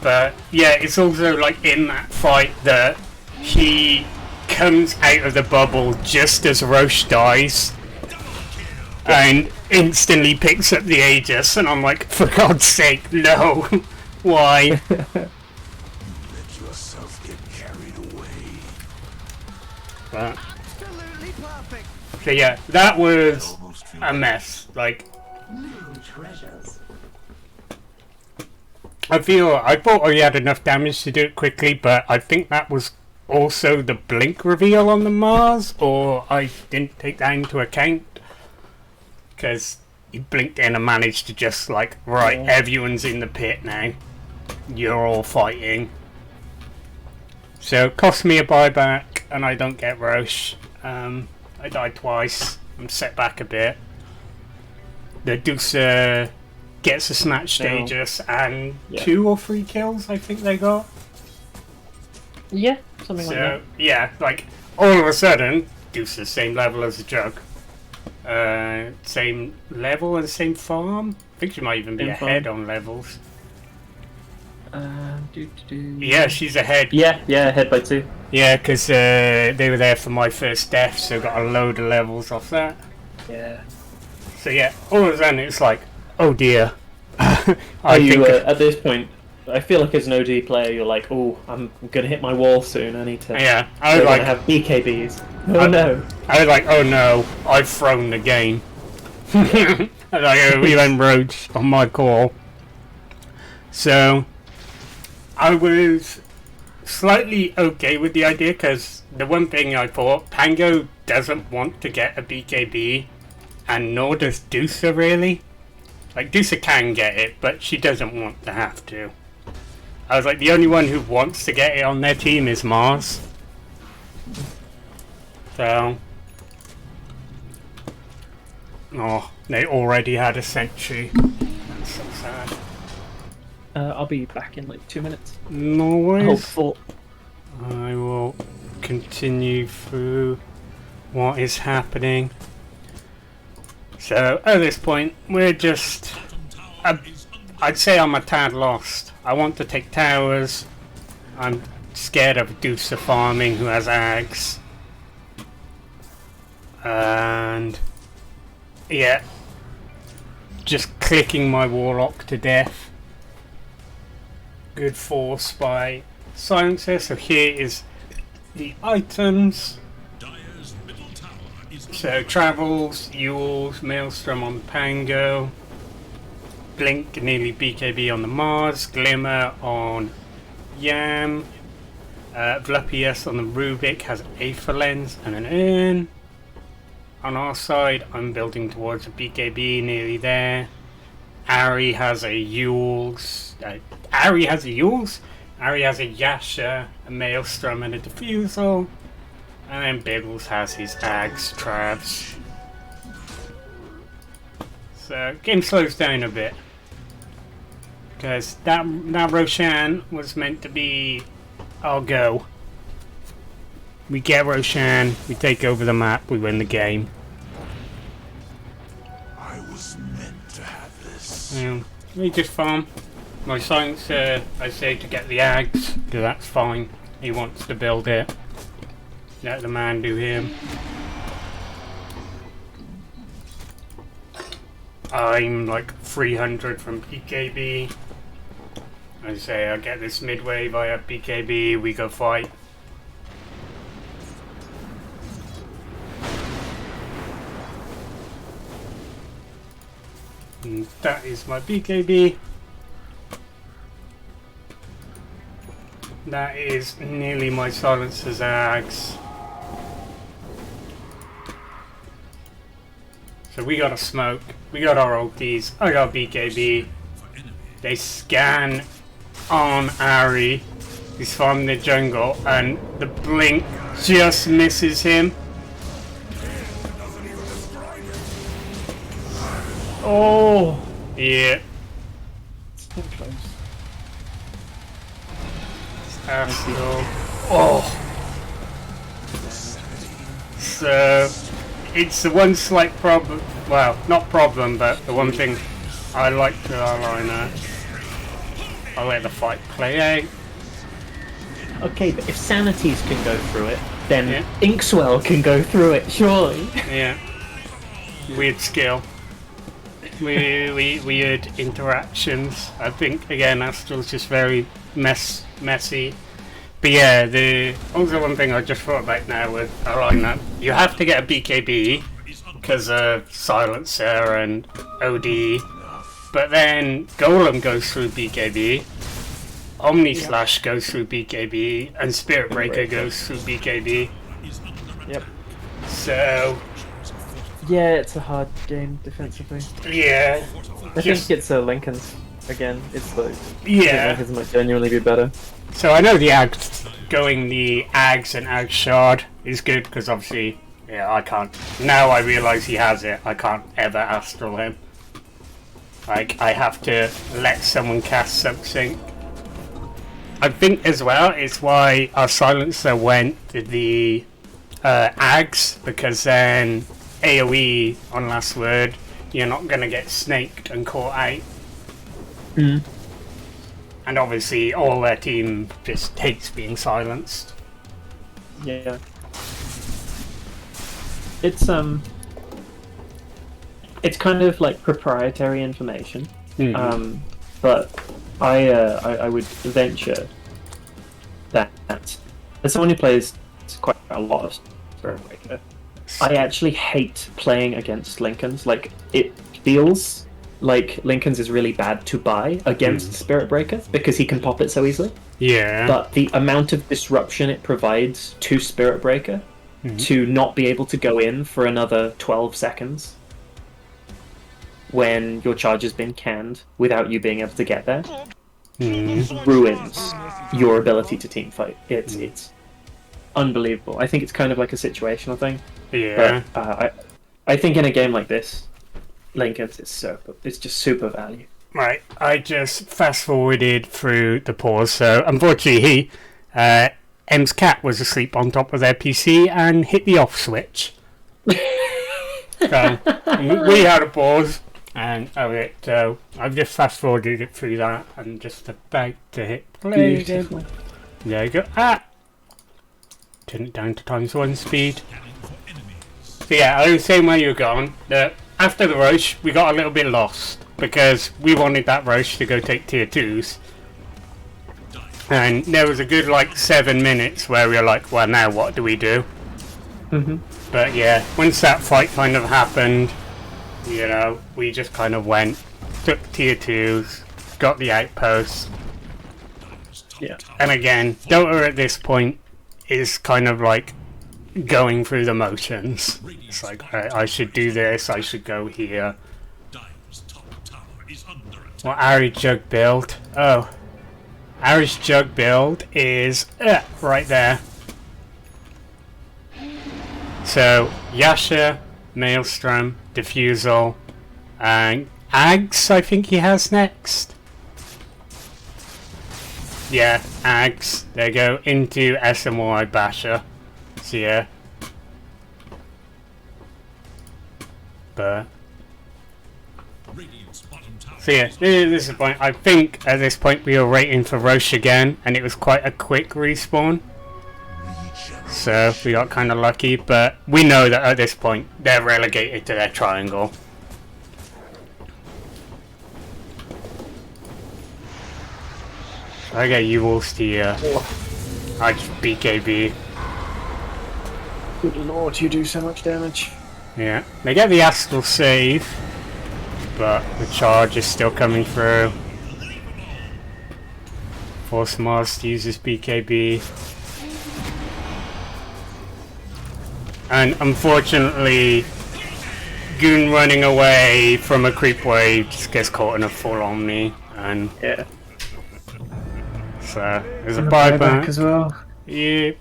But yeah, it's also like in that fight that he comes out of the bubble just as Roche dies and instantly picks up the Aegis, and I'm like, for God's sake, no. Why? Let yourself get carried away. But, so yeah, that was a mess. Like, I thought he had enough damage to do it quickly, but I think that was also the blink reveal on the Mars, or I didn't take that into account, because he blinked in and managed to just like, right, everyone's in the pit now, you're all fighting. So it cost me a buyback and I don't get Roche. I died twice, I'm set back a bit. The Deucer gets a snatch Aegis and 2 or 3 kills I think they got. Yeah, something like that. Yeah, like, all of a sudden, Deuce's same level as a Jug. Same level and same farm. I think she might even be ahead on levels. Yeah, she's ahead. Yeah, ahead by 2. Yeah, because they were there for my first death, so got a load of levels off that. Yeah. So yeah, all of a sudden it's like, oh dear. Are you, at this point, I feel like as an OD player, you're like, oh, I'm gonna hit my wall soon. I need to. Yeah, I was like, have BKBs. Oh no! I was like, oh no, I've thrown the game. I was like, we went Roach on my call. So I was slightly okay with the idea, because the one thing I thought, Pango doesn't want to get a BKB, and nor does Deucer really. Like, Deucer can get it, but she doesn't want to have to. I was like, the only one who wants to get it on their team is Mars. So... oh, they already had a sentry. That's so sad. I'll be back in like 2 minutes. No worries. Hopeful. I will continue through what is happening. So, at this point, we're just... I'd say I'm a tad lost. I want to take towers. I'm scared of Deucer farming who has Ags. And... yeah. Just clicking my Warlock to death. Good force by Silencer. So here is the items. So Travels, Yules, Maelstrom on the Pango, Blink nearly BKB on the Mars, Glimmer on Yam, Vlupius on the Rubik has an Aether Lens and an Urn. On our side, I'm building towards a BKB, nearly there. Ari has a Yules. Ari has a Yules? Ari has a Yasha, a Maelstrom and a Diffusal. And then Biggles has his Ags, Travs. So, game slows down a bit. Because that Roshan was meant to be our go. We get Roshan, we take over the map, we win the game. I was meant to have this. We just farm. My Silencer, I say to get the Ags, because that's fine. He wants to build it. Let the man do him. I'm like 300 from BKB. I say I'll get this mid wave, I have BKB, we go fight. And that is my BKB. That is nearly my silencer's axe. So we got a smoke. We got our ulties. I got BKB. They scan on Ari. He's from the jungle, and the blink just misses him. Oh! Yeah. So close. Oh. So it's the one slight problem. Well, not problem, but the one thing I like to outline there. I'll let the fight play out. Okay, but if Sanities can go through it, then Yeah. Inkswell can go through it, surely. Yeah. Weird skill. Weird interactions. I think again Astral's just very messy. But yeah, the also one thing I just thought about now with outline that you have to get a BKB because of Silencer and OD. But then Golem goes through BKB, Omni Slash goes through BKB, and Spirit Breaker goes through BKB. Yep. So Yeah, it's a hard game defensively. yeah, I think it's Lincoln's again. It's like yeah. Lincoln's might genuinely be better. So I know the Ags going the Ags and Ag Shard is good because obviously, yeah, I can't. Now I realise he has it. I can't ever Astral him. Like, I have to let someone cast something. I think as well it's why our Silencer went to the Ags, because then AoE on Last Word, you're not going to get snaked and caught out. Mm. And obviously all their team just hates being silenced. Yeah. It's kind of like proprietary information. Mm-hmm. But I would venture that as someone who plays quite a lot of Spirit Breaker, I actually hate playing against Lincolns. Like, it feels like Lincoln's is really bad to buy against Spirit Breaker because he can pop it so easily. Yeah. But the amount of disruption it provides to Spirit Breaker to not be able to go in for another 12 seconds when your charge has been canned without you being able to get there ruins your ability to team fight. It's unbelievable. I think it's kind of like a situational thing. Yeah. But I think in a game like this, Lincoln's it's just super value. Right, I just fast forwarded through the pause, so unfortunately M's cat was asleep on top of their PC and hit the off switch. So we had a pause, and so I've just fast forwarded it through that and just about to hit play again. There you go. Turn it down to ×1 speed. So yeah, I was saying where you're going, that after the rush we got a little bit lost because we wanted that rush to go take tier 2s, and there was a good like 7 minutes where we were like, well, now what do we do? But yeah, once that fight kind of happened, you know, we just kind of went, took tier 2s, got the outposts. Yeah. And again, Dota at this point is kind of like going through the motions. It's like, I should do this, I should go here. What Ari Jug build? Oh, Ari's Jug build is right there. So Yasha, Maelstrom, Diffusal, and Ags I think he has next. Yeah, Ags. There you go, into SMY Basher. So yeah. But so yeah, this is the point. I think at this point we were waiting for Roche again, and it was quite a quick respawn. So we got kind of lucky, but we know that at this point they're relegated to their triangle. I get you all steer. I just BKB. Good lord, you do so much damage. Yeah, they get the Astral save, but the charge is still coming through. Force Mars uses BKB. And unfortunately, Goon running away from a creep wave just gets caught in a full Omni. And Yeah. so there's a And buyback as well. Yep.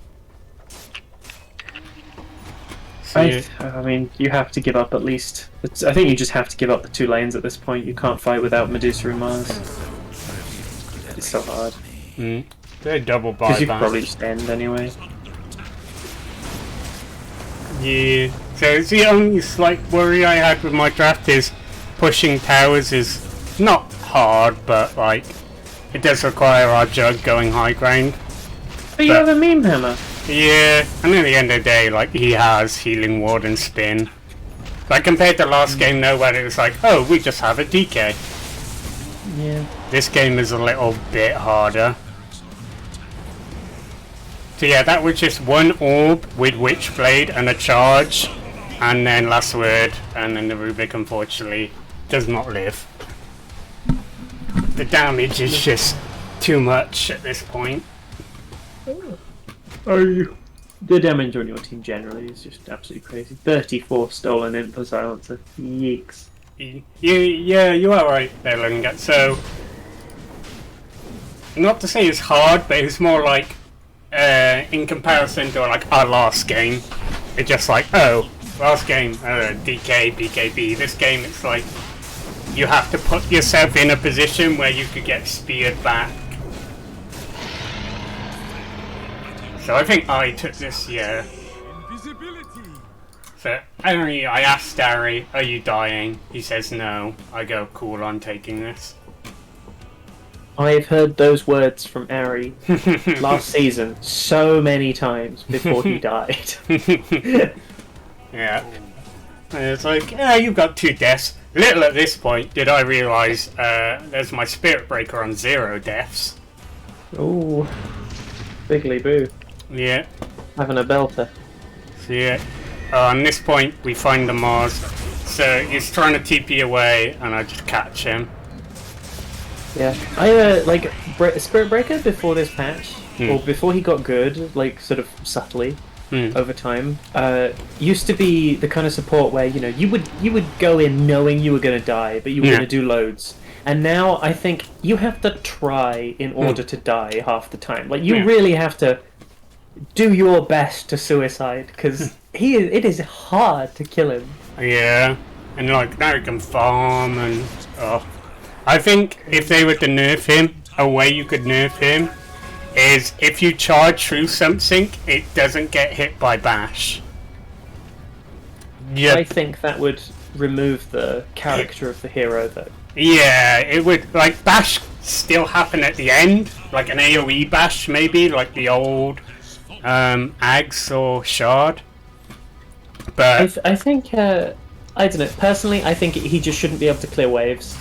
I mean, you have to give up at least. I think you just have to give up the 2 lanes at this point. You can't fight without Medusa and Mars. It's so hard. They're double Because you could buyback. probably just end anyway. Yeah. So it's the only slight worry I had with my draft is pushing towers is not hard, but like it does require our Jug going high ground. But you have a meme hammer. Yeah, and at the end of the day, like he has healing ward and spin. Like compared to last game though, where it was like, oh, we just have a DK. Yeah. This game is a little bit harder. So yeah, that was just one orb with Witchblade and a charge, and then last word, and then the Rubik unfortunately does not live. The damage is just too much at this point. The damage on your team generally is just absolutely crazy. 34 stolen in for silencer. Yeeks. Yeah, you are right there, Lunga. So, not to say it's hard, but it's more like, in comparison to like our last game, it's just like, oh, last game, DK, BKB. This game, it's like, you have to put yourself in a position where you could get speared back. So I think I took this, yeah. So I asked Harry, are you dying? He says no. I go, cool, I'm taking this. I've heard those words from Ari last season so many times before he died. Yeah. And it's like, yeah, you've got 2 deaths. Little at this point did I realise there's my Spirit Breaker on 0 deaths. Ooh. Biggly boo. Yeah. Having a belter. So yeah. On this point we find the Mars. So he's trying to TP away and I just catch him. Yeah. Like, Spirit Breaker before this patch, or before he got good, like, sort of subtly, over time, used to be the kind of support where, you know, you would go in knowing you were going to die, but you were going to do loads. And now I think you have to try in order to die half the time. Like, you really have to do your best to suicide, because it is hard to kill him. Yeah. And like, now he can farm and... oh. I think if they were to nerf him, a way you could nerf him is if you charge through something, it doesn't get hit by bash. Yeah. I think that would remove the character of the hero, though. Yeah, it would. Like, bash still happen at the end, like an AoE bash maybe, like the old Ags or Shard. But I think, I don't know, personally, I think he just shouldn't be able to clear waves.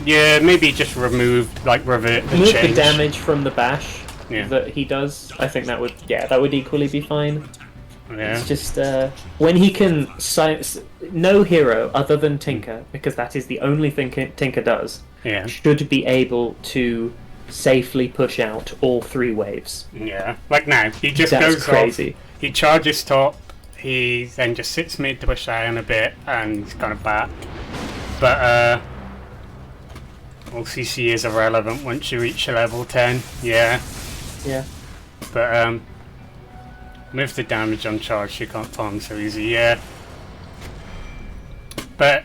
yeah, maybe just remove, like, revert the Remove change. the damage from the bash Yeah. that he does. I think that would equally be fine. Yeah. It's just when he can no hero other than Tinker, because that is the only thing Tinker does, Yeah. should be able to safely push out all 3 waves. Yeah. Like now, he just That's goes crazy. off, he charges top, he then just sits mid to push down a bit, and he's kind of back. But, all CC is irrelevant once you reach level 10, yeah. Yeah. But, with the damage on charge, you can't farm so easy, yeah. But,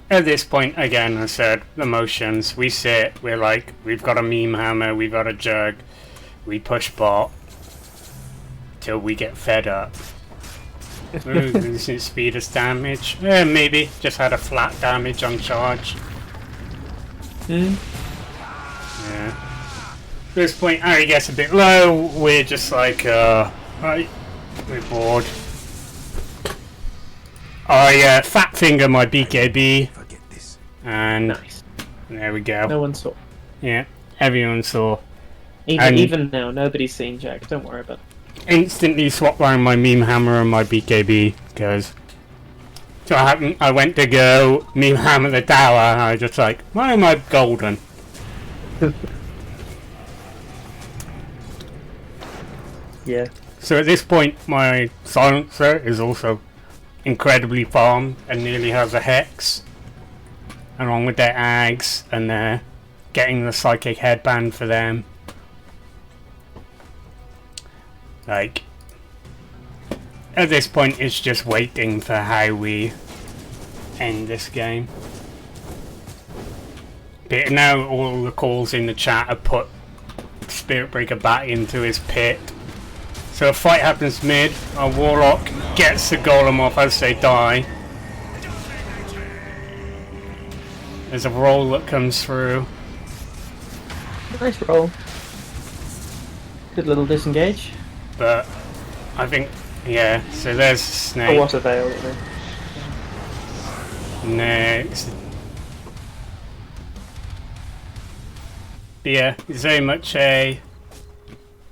at this point, again, I said, the motions, we sit, we're like, we've got a meme hammer, we've got a jug, we push bot, till we get fed up. Losing speed as damage, maybe, just had a flat damage on charge. Yeah. At this point, Harry gets a bit low, we're just like, right, we're bored. I fat finger my BKB, and Nice. there we go. No one saw. Yeah, everyone saw. Even now, nobody's seen Jack. Don't worry about it. Instantly swapped around my meme hammer and my BKB, because so I went to go meme hammer the tower, and I was just like, why am I golden? Yeah. So at this point, my silencer is also incredibly farmed and nearly has a hex, along with their ags, and they're getting the psychic headband for them. Like, at this point, it's just waiting for how we end this game. But now all the calls in the chat have put Spirit Breaker back into his pit. So a fight happens mid, a Warlock gets the Golem off as they die. There's a roll that comes through. Nice roll. Good little disengage. But I think, yeah, so there's the snake. Oh, what a veil. Next. But yeah, it's very much a...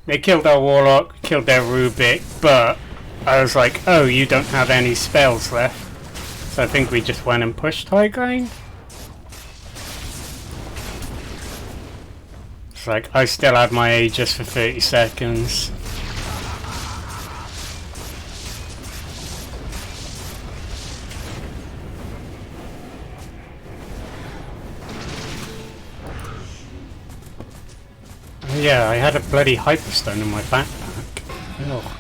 They killed our Warlock, killed their Rubik, but I was like, oh, you don't have any spells left. So I think we just went and pushed high ground. It's like, I still had my Aegis for 30 seconds. Yeah, I had a bloody Hyperstone in my backpack. Oh.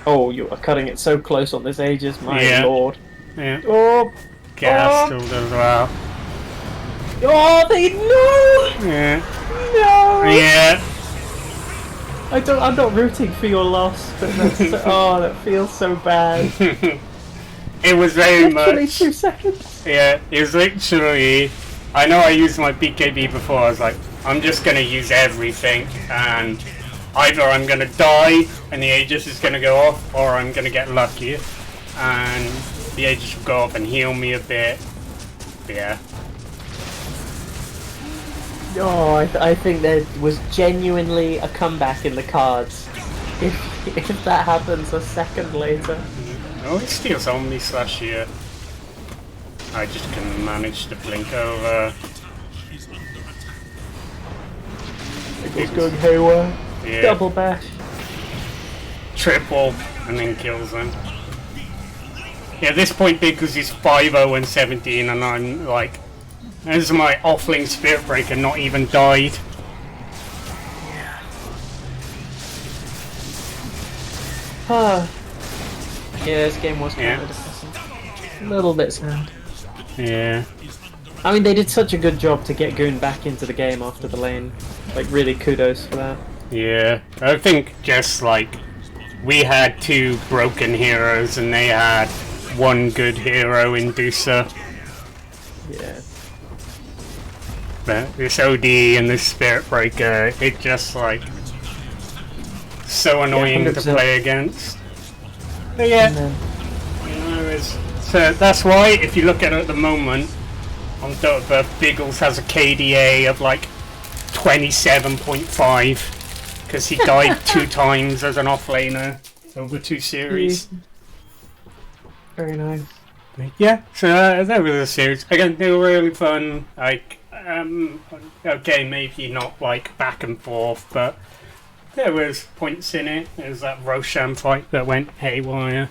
Oh, you are cutting it so close on this Aegis, my lord. Yeah. Oh! Custard as well. Oh, they no! Yeah. No! Yeah. I'm not rooting for your loss, but that's oh, that feels so bad. It was very Literally much. 2 seconds. Yeah, it was literally. I know I used my BKB before. I was like, I'm just gonna use everything, and either I'm gonna die and the Aegis is gonna go off, or I'm gonna get lucky and the Aegis will go off and heal me a bit. But yeah. Oh, I think there was genuinely a comeback in the cards. If that happens a second later. Oh, it steals only slash here. I just can manage to blink over. Biggles going haywire. Yeah. Double bash. Triple, and then kills them. Yeah, at this point, Biggles is 5-0 and 17, and I'm like, this is my offlane Spirit Breaker not even died. Yeah, this game was kind of depressing. A little bit sad. Yeah. I mean, they did such a good job to get Goon back into the game after the lane. Like, really kudos for that. Yeah. I think just like, we had 2 broken heroes and they had 1 good hero in Dusa. Yeah. But this OD and this Spirit Breaker, it just like, so annoying to 100%. play against. But yeah. So that's why, if you look at it at the moment, on Dota, Biggles has a KDA of like 27.5 because he died 2 times as an offlaner over 2 series. Very nice. Yeah, so that was a series. Again, they were really fun. Like, okay, maybe not like back and forth, but there was points in it. There was that Roshan fight that went haywire.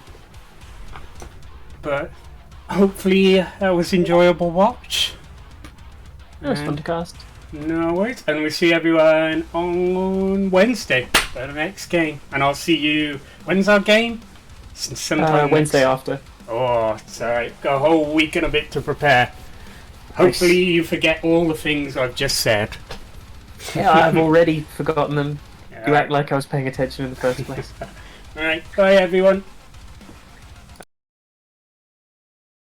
But hopefully that was enjoyable watch. It was fun to cast. No worries. And we'll see everyone on Wednesday for the next game. And I'll see you... When's our game? Sometime Wednesday after. Oh, it's alright. Got a whole week and a bit to prepare. Hopefully you forget all the things I've just said. Yeah, I've already forgotten them. You Alright. act like I was paying attention in the first place. Alright, bye everyone.